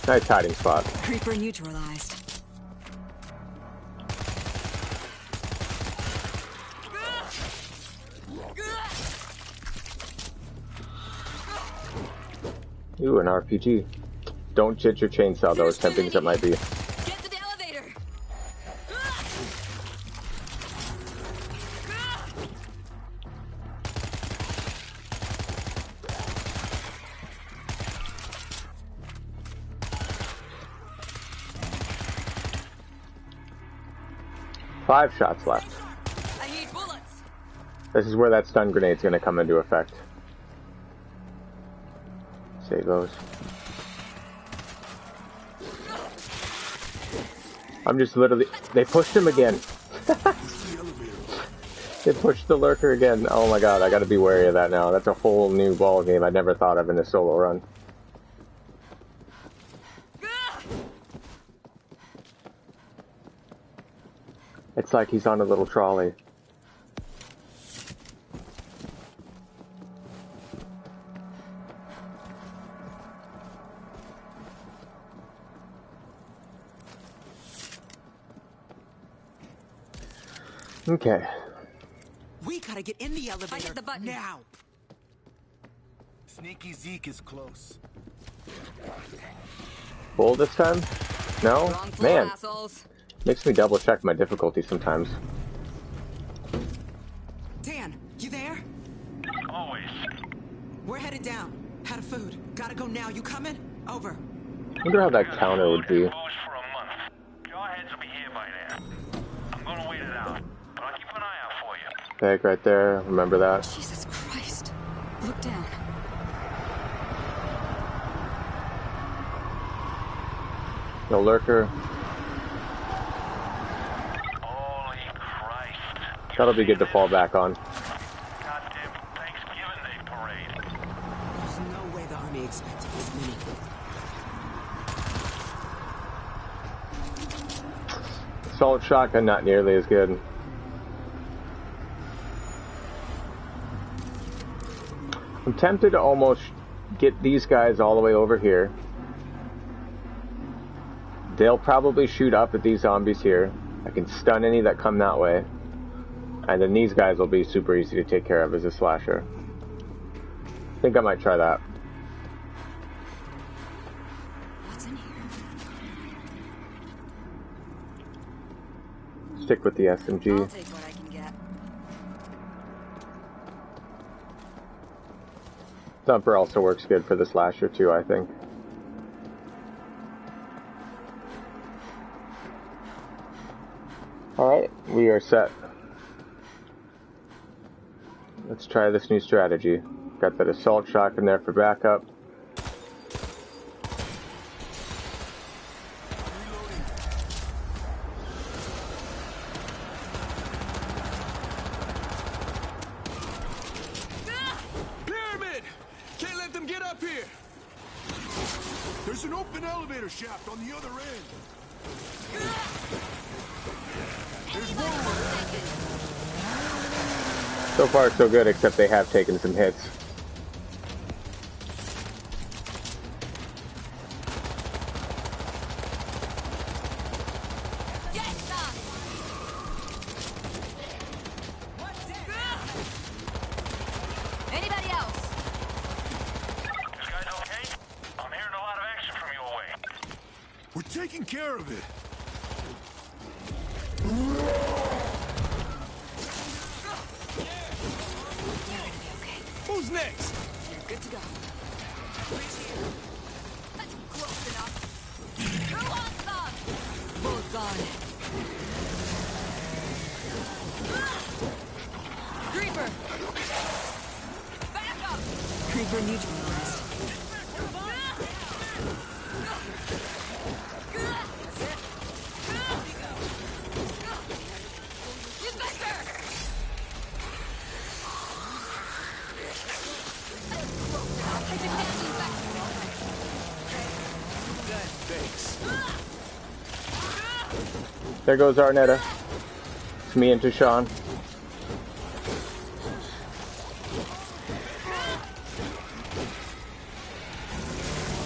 Nice hiding spot. Creeper neutralized. Ooh, an RPG. Don't jit your chainsaw, though, as tempting as it might be. Get to the elevator. 5 shots left. I need bullets. This is where that stun grenade's going to come into effect. Save those. I'm just literally... They pushed him again. They pushed the lurker again. Oh my god, I gotta be wary of that now. That's a whole new ball game I never thought of in a solo run. It's like he's on a little trolley. Okay. We gotta get in the elevator. I hit the button. Now. Sneaky Zeke is close. Full this time? No? Wrong floor, Man, assholes. makes me double check my difficulty sometimes. Dan, you there? Always. We're headed down. Out of food. Gotta go now. You coming? Over. Wonder how that counter would be. For a month. Jawheads will be here by then. I'm gonna wait it out, but I'll keep an eye out for you. Bag right there, remember that. Jesus Christ. Look down. No lurker. Holy Christ. That'll be good to fall back on. Goddamn Thanksgiving Day parade. There's no way the army expected this many. Assault shotgun, not nearly as good. I'm tempted to almost get these guys all the way over here. They'll probably shoot up at these zombies here. I can stun any that come that way. And then these guys will be super easy to take care of as a slasher. I think I might try that. What's in here? Stick with the I'll SMG. take what I can get. Thumper also works good for the slasher too, I think. Alright, we are set. Let's try this new strategy. Got that assault shotgun there for backup. Pyramid! Can't let them get up here! There's an open elevator shaft on the other end. There's one. So far so good, except they have taken some hits. Anybody else? You guys okay? I'm hearing a lot of action from your way. We're taking care of it. Who's next? You're good to go. That's close enough. Who wants some? Both gone. Creeper! Back up! Creeper neutralized. Inspector! I can handle that. There goes Arnetta. It's me and Tashawn.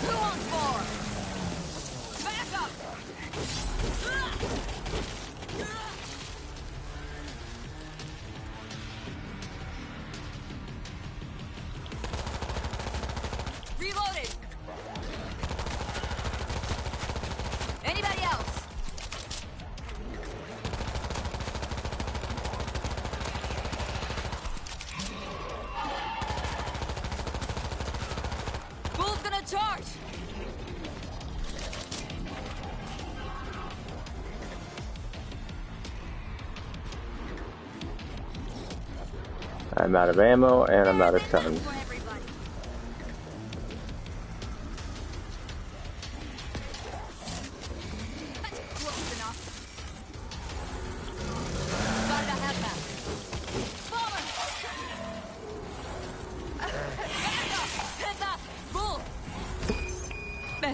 Who wants more? Back up! Reloaded! Anybody else? Bull's gonna charge! I'm out of ammo and I'm out of stuns. For everybody. That's close enough. Gotta have that. Bomber! Back up! Heads up! Bull!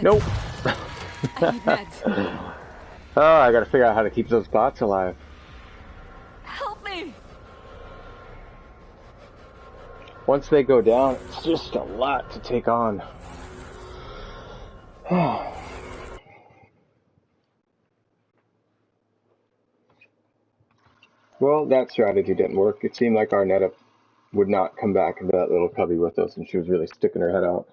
Nope. I need meds. Oh, I gotta figure out how to keep those bots alive. Help me! Once they go down, it's just a lot to take on. Well, that strategy didn't work. It seemed like Arnetta would not come back into that little cubby with us, and she was really sticking her head out.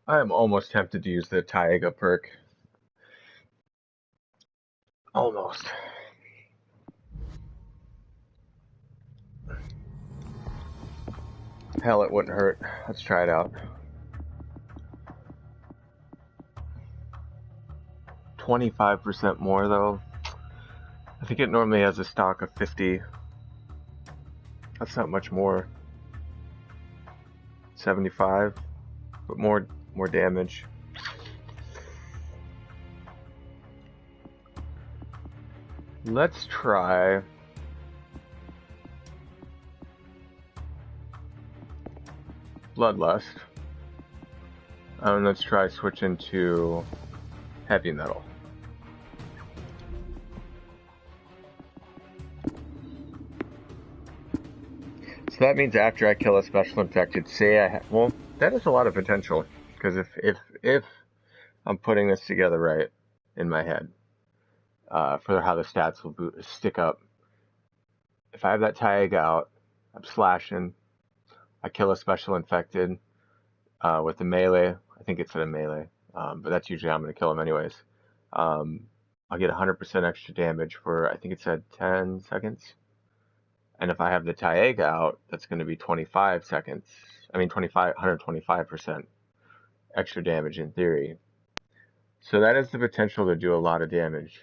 I am almost tempted to use the Taiga perk. Almost. Hell, it wouldn't hurt. Let's try it out. 25% more though. I think it normally has a stock of 50. That's not much more. 75, but more damage. Let's try Bloodlust. And let's try switching to Heavy Metal. So that means after I kill a special infected, say I well, that is a lot of potential, because if I'm putting this together right in my head, for how the stats will stick up. If I have that tag out, I'm slashing, I kill a special infected with the melee. I think it's a melee, but that's usually how I'm going to kill him anyways. I'll get 100% extra damage for, I think it said 10 seconds. And if I have the Taiga out, that's going to be 25 seconds. I mean, 125% extra damage in theory. So that has the potential to do a lot of damage.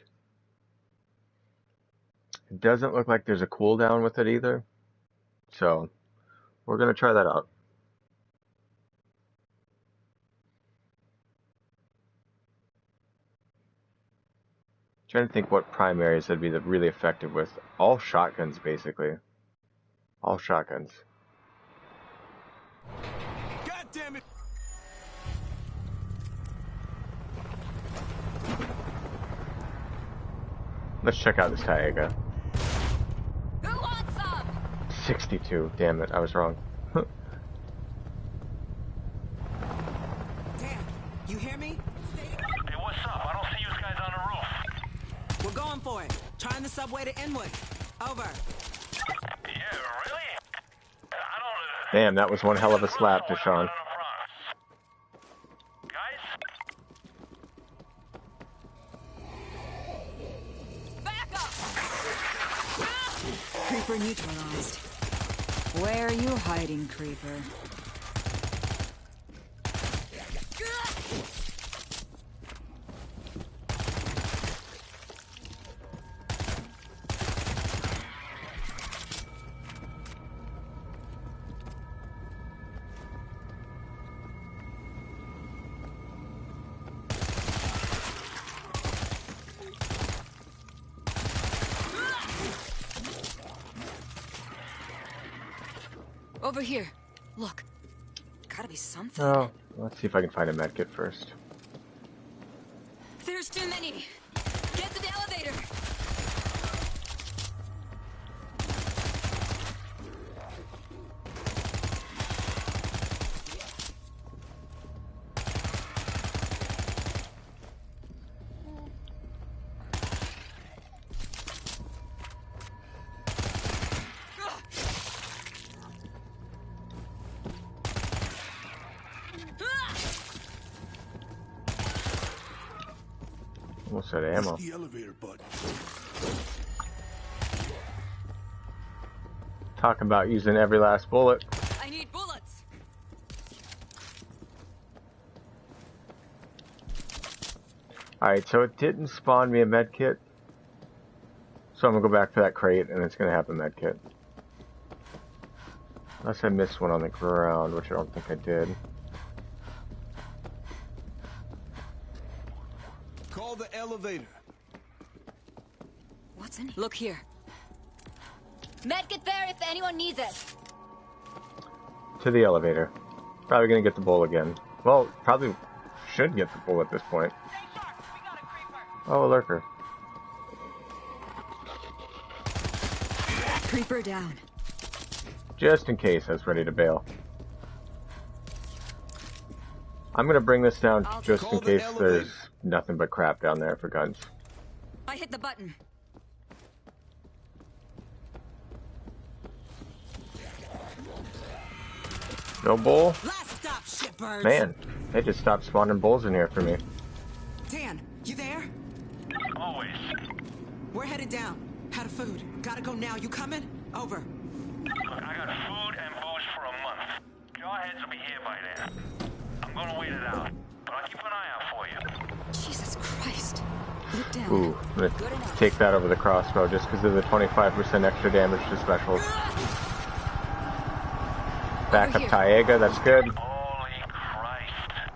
It doesn't look like there's a cooldown with it either. So we're going to try that out. Trying to think what primaries would be really effective with. All shotguns, basically. All shotguns. God damn it! Let's check out this Taiga. Who wants some? 62. Damn it, I was wrong. Dan, you hear me? Hey, what's up? I don't see you guys on the roof. We're going for it. Trying the subway to Inwood. Over. Yeah, really? I don't... Damn, that was one hell of a slap to Sean. Back up! Creeper neutralized. Where are you hiding, Creeper? Over here. Look. Gotta be something. Oh, let's see if I can find a medkit first. There's too many. Get to the elevator. Almost out of ammo. Push the elevator button. Talking about using every last bullet. I need bullets. Alright, so it didn't spawn me a medkit. So I'm gonna go back to that crate and it's gonna have a medkit. Unless I missed one on the ground, which I don't think I did. Call the elevator. What's in here? Look here. Medkit there if anyone needs it. To the elevator. Probably gonna get the bull again. Well, probably should get the bull at this point. Oh, a lurker. Creeper down. Just in case I was ready to bail. I'm gonna bring this down just in case there's nothing but crap down there for guns. I hit the button. No bull? Last stop, shitbirds. Man, they just stopped spawning bulls in here for me. Dan, you there? Always. We're headed down. Out of food. Gotta go now. You coming? Over. Look, I got food and booze for a month. Jawheads will be here by then. I'm gonna wait it out, but I'll keep an eye out for you. Jesus Christ. Look down. Ooh, I'm Good gonna enough. take that over the crossbow just because of the 25% extra damage to specials. Back up here. Taiga, that's good. Holy Christ.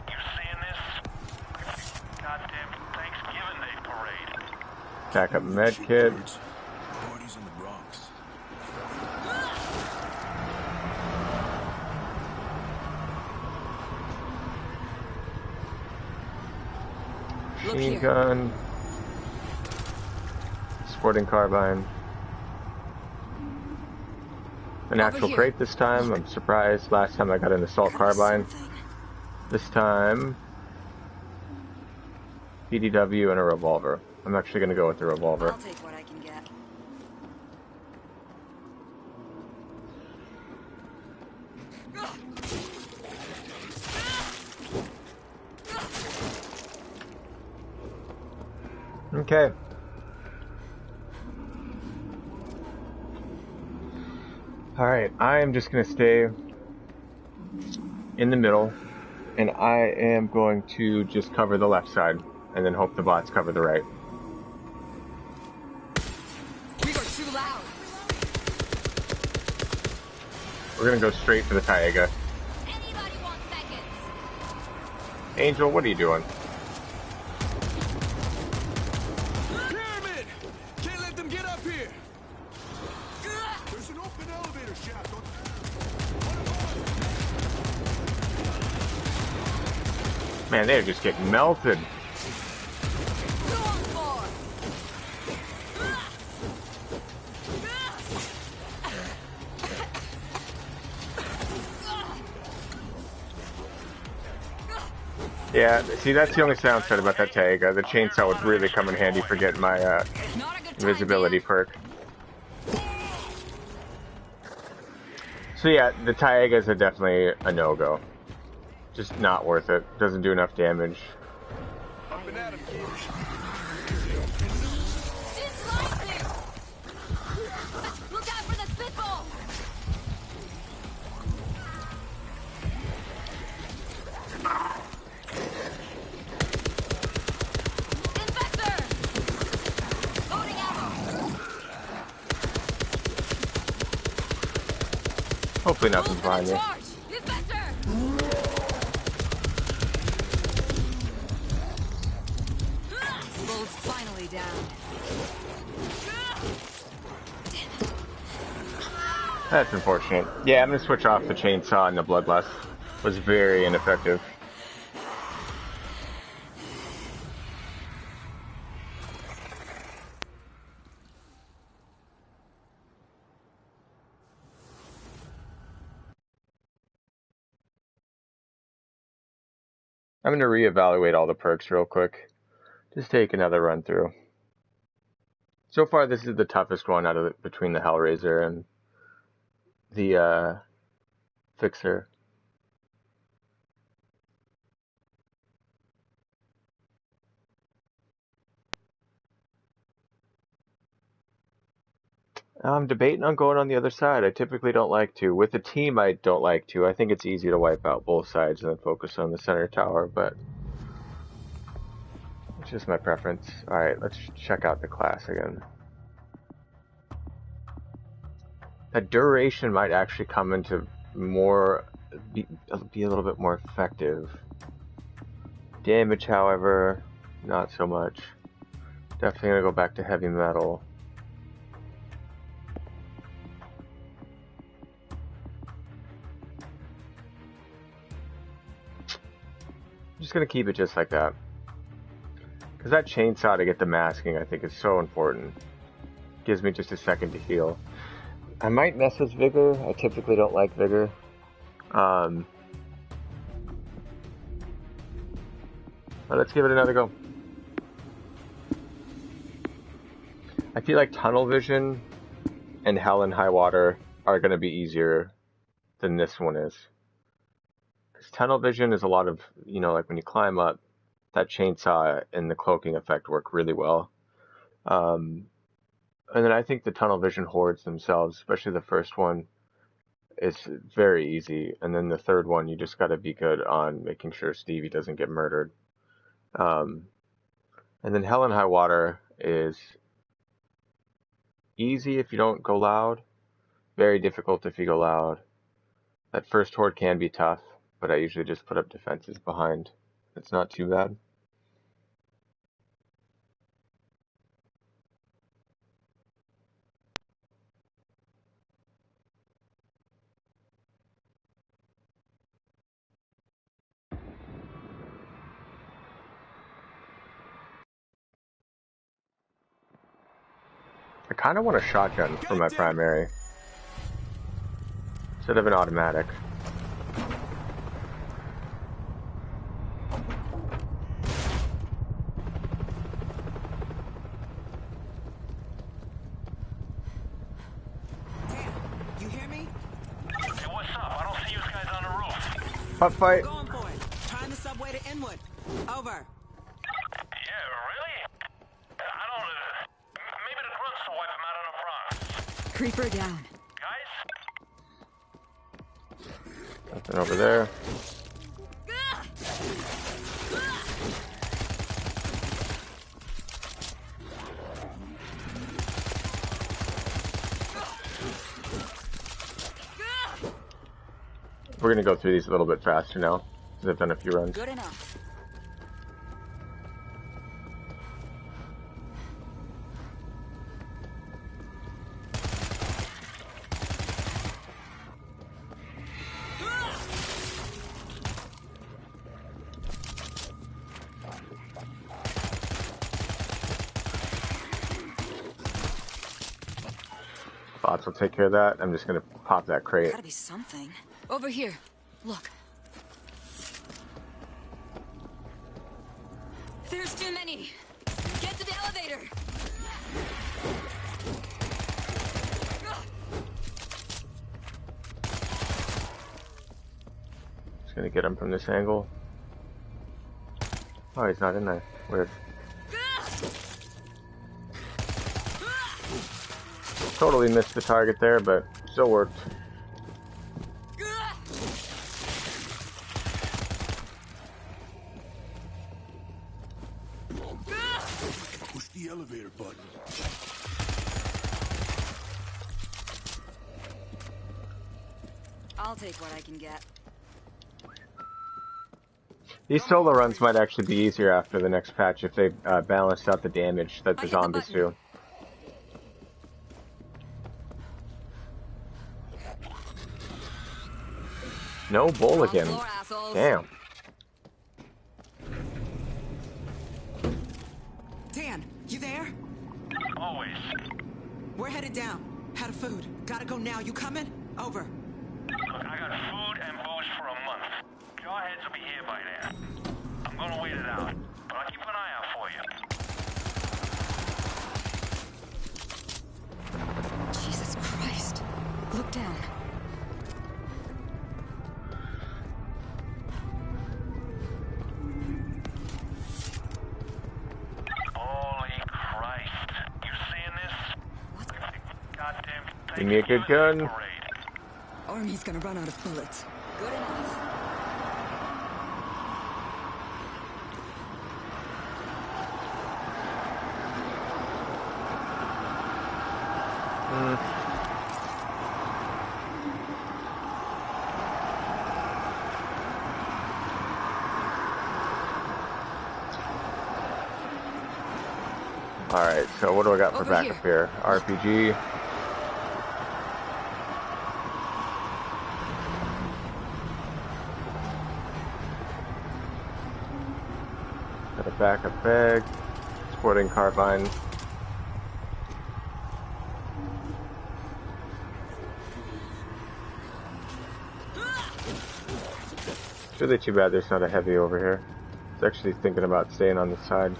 You seeing this? Goddamn Thanksgiving Day parade. Back up Ooh, med cheap kit. birds. Parties in the Bronx. Look Machine here. gun. Sporting carbine. An Over actual here. crate this time. I'm surprised. Last time I got an assault carbine. This time, PDW and a revolver. I'm actually going to go with the revolver. I'll take what I can get. Okay. Alright, I am just going to stay in the middle, and I am going to just cover the left side, and then hope the bots cover the right. We were too loud. We're going to go straight for the Taiga. Anybody want seconds? Angel, what are you doing? Pyramid! Can't let them get up here! There's an open elevator shaft on... Man, they're just getting melted. Who on board? Yeah, see, that's the only downside about that Taiga. The chainsaw would really come in handy for getting my Not a good time, invisibility man. perk. So yeah, the Taigas are definitely a no-go. Just not worth it. Doesn't do enough damage. Up and at 'em, kids. She's lightning! Look out for the spitball! Infector! Loading ammo! Hopefully nothing's behind me. Charge! Infector! Bull's finally down. That's unfortunate. Yeah, I'm gonna switch off the chainsaw, and the bloodlust was very ineffective. I'm gonna reevaluate all the perks real quick. Just take another run through. So far, this is the toughest one out of between the Hellraiser and the Fixer. I'm debating on going on the other side. I typically don't like to. With a team, I don't like to. I think it's easy to wipe out both sides and then focus on the center tower, but it's just my preference. Alright, let's check out the class again. That duration might actually come into be a little bit more effective. Damage, however, not so much. Definitely gonna go back to heavy metal. I'm just gonna keep it just like that. Because that chainsaw to get the masking, I think, is so important. Gives me just a second to heal. I might mess with Vigor. I typically don't like Vigor. But let's give it another go. I feel like Tunnel Vision and Hell and High Water are going to be easier than this one is. Because Tunnel Vision is a lot of, like when you climb up, that chainsaw and the cloaking effect work really well. And then I think the Tunnel Vision hordes themselves, especially the first one, is very easy. And then the third one, you just got to be good on making sure Stevie doesn't get murdered. And then Hell and High Water is easy if you don't go loud, very difficult if you go loud. That first horde can be tough, but I usually just put up defenses behind. It's not too bad. I kind of want a shotgun for my primary instead of an automatic. Dan, you hear me? Hey, what's up? I don't see you guys on the roof. Pup fight. Going for it. Trying the subway to Inwood. Over. Yeah, really? I don't... maybe the grunts will wipe him out on the front. Creeper down. Guys? Nothing over there. We're gonna go through these a little bit faster now, because I've done a few runs. Good enough. Bots will take care of that. I'm just gonna pop that crate. Gotta be something. Over here. Look. There's too many. Get to the elevator. Just gonna get him from this angle. Oh, he's not in there. Weird. Totally missed the target there, but still worked. Push the elevator button. I'll take what I can get. These solo runs might actually be easier after the next patch if they balanced out the damage that I the hit the zombies button. do. No bull Wrong again. floor, assholes. Damn. Dan, you there? Always. We're headed down. Out of food. Gotta go now. You coming? Over. Look, I got food and booze for a month. Jawheads will be here by then. I'm gonna wait it out, but I'll keep an eye out for you. Jesus Christ. Look down. Holy Christ. You seeing this? What? Goddamn Give me a good gun. parade. Army's gonna run out of bullets. Good enough. Alright, so what do I got for Over backup here? RPG. Got a backup bag. Sporting carbine. It's really too bad there's not a heavy over here. I was actually thinking about staying on this side.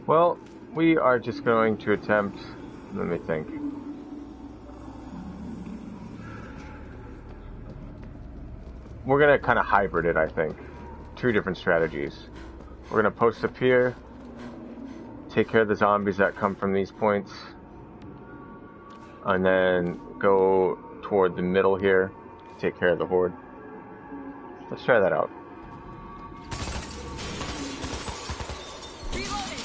Well, we are just going to attempt, let me think. We're going to kind of hybrid it, I think. two different strategies. We're gonna post up here, take care of the zombies that come from these points, and then go toward the middle here, take care of the horde. Let's try that out. Reloading.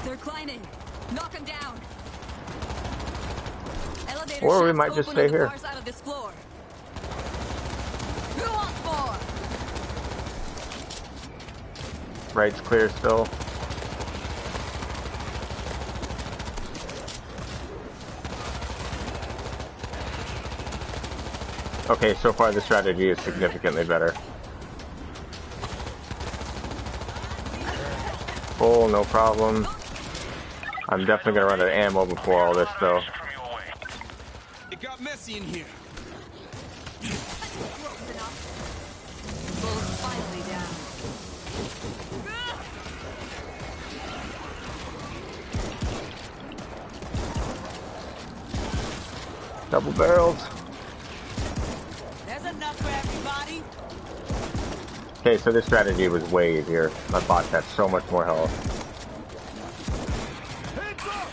They're climbing. Knock them down. Elevator Or we shafts might just open on stay the here. far side of this floor. Who wants more? Right's clear still. Okay, so far the strategy is significantly better. Full, no problem. I'm definitely gonna run out of ammo before all this though. From your way. It got messy in here. Close enough. Bull's finally down. Double barrels. There's enough for everybody. Okay, so this strategy was way easier. My bot had so much more health. Heads up!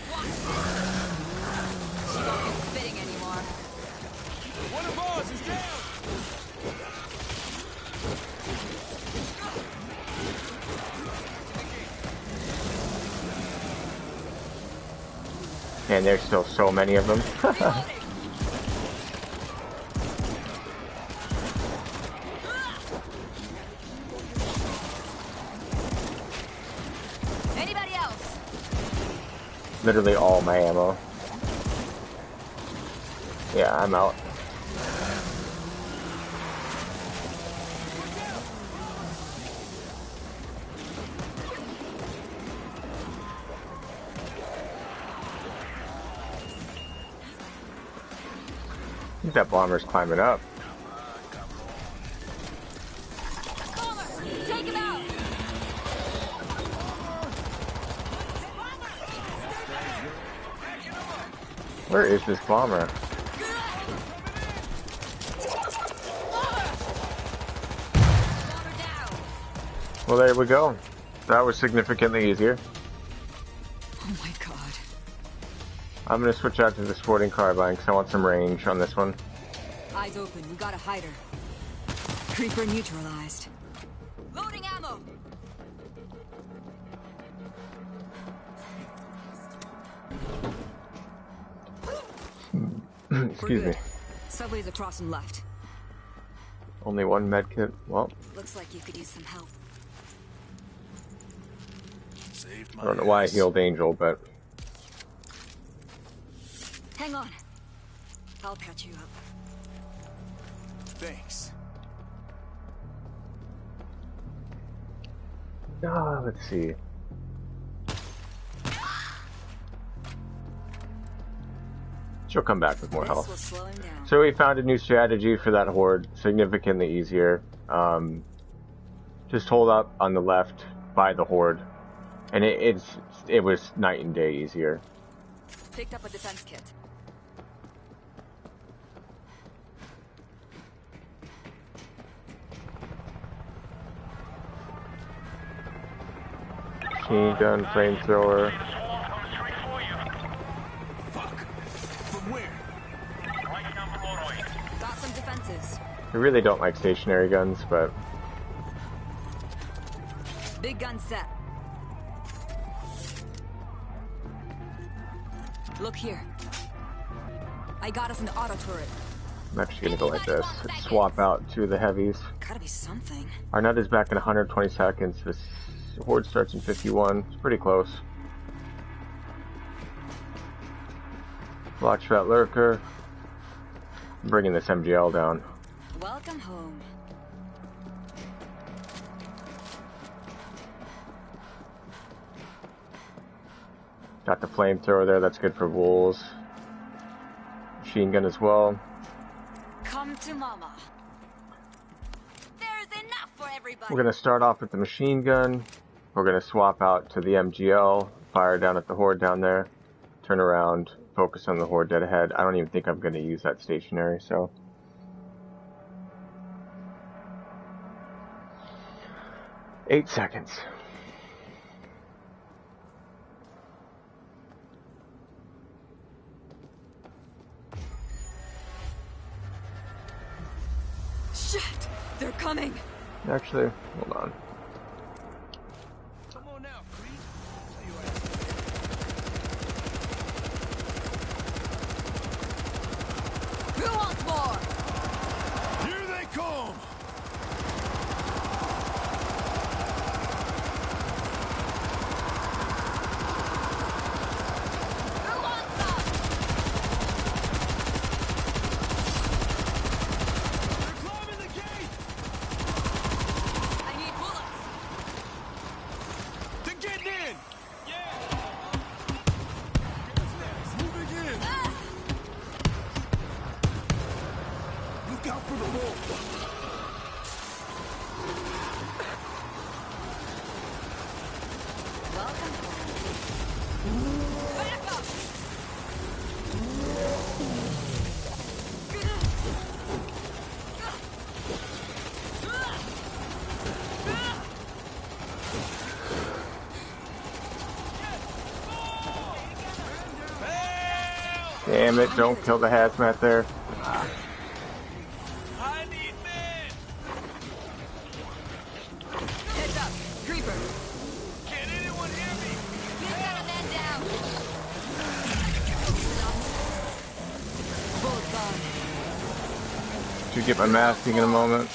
She won't be spitting anymore. One of ours is down! And there's still so many of them. Reloading. Anybody else? Literally all my ammo. Yeah, I'm out. I think that bomber's climbing up. Bomber, take him out. Where is this bomber? Bomber down. Well, there we go. That was significantly easier. Oh my god. I'm gonna switch out to the sporting carbine because I want some range on this one. Eyes open, we got a hider. Creeper neutralized. Loading ammo. We're Excuse me. good. Subway's across and left. Only one med kit. Well, Looks like you could use some help. Saved I don't know why I healed Angel, but Hang on. I'll patch you up. Thanks. let's see. She'll come back with more This will health. slow him down. So we found a new strategy for that horde, significantly easier. Just hold up on the left by the horde, and it was night and day easier. Picked up a defense kit. Machine gun, flamethrower. The swarm comes straight for you. Fuck. From where? Right down Broadway. Got some defenses. I really don't like stationary guns, but Big gun set. Look here. I got us an auto turret. I'm actually gonna go like this. Let's swap out to the heavies. Gotta be something. Our nut is back in 120 seconds. This horde starts in 51. It's pretty close. Watch that lurker. I'm bringing this MGL down. Welcome home. Got the flamethrower there. That's good for wolves. Machine gun as well. Come to mama. There's enough for everybody. We're gonna start off with the machine gun. We're gonna swap out to the MGL. Fire down at the horde down there. turn around, focus on the horde dead ahead. I don't even think I'm going to use that stationary, so. Eight seconds. Shit! They're coming! Actually, hold on. Come on now, Creed. Who wants more? Here they come! Who wants some? They're climbing the gate! I need bullets! They're getting in! Yeah! What's next? Moving in! Ah! Look out for the rope! Welcome. Back up! Damn it, don't kill the hazmat there. I need men! Heads up! Creeper! Can anyone hear me? He's got a man down! Bullet gone. Should get my masking in a moment.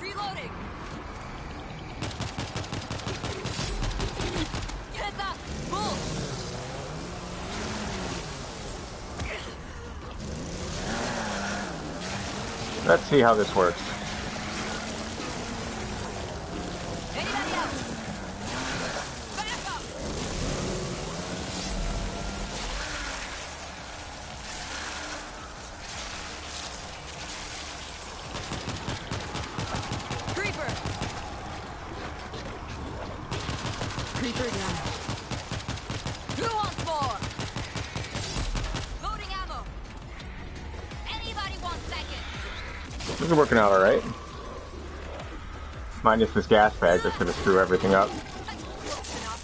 Reloading! Heads up! Bull! Let's see how this works. Anybody else? Back up! Creeper! Creeper down. Who wants more? Loading ammo. Anybody want seconds? This is working out alright. Minus this gas bag that's gonna screw everything up. That's close enough.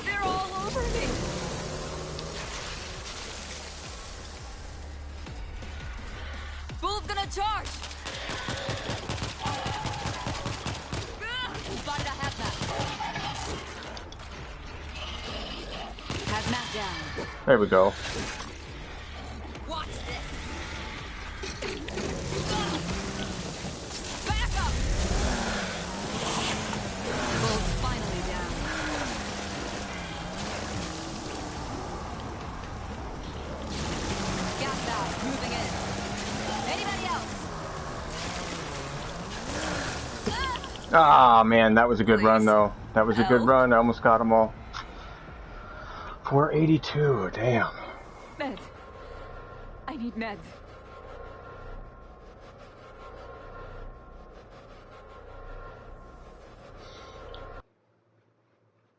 They're all over me. Bull's gonna charge. Spotted a hazmat. Hazmat down. There we go. Watch this. Back up. Bull's finally down. Gas valve moving in. Anybody else? Ah, man, that was a good run, though. That was a good Help. run. I almost got them all. 482, damn. Meds. I need meds.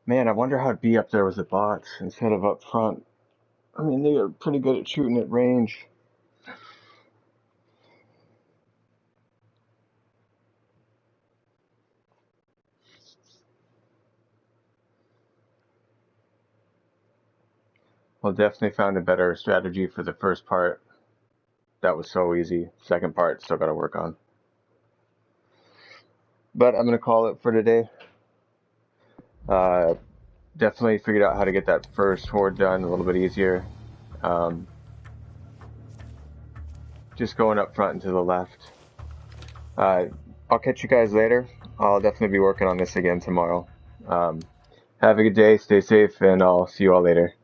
Man, I wonder how it'd be up there with the bots instead of up front. I mean, they are pretty good at shooting at range. Well, definitely found a better strategy for the first part. That was so easy. Second part, still got to work on. But I'm going to call it for today. Definitely figured out how to get that first horde done a little bit easier. Just going up front and to the left. I'll catch you guys later. I'll definitely be working on this again tomorrow. Have a good day, stay safe, and I'll see you all later.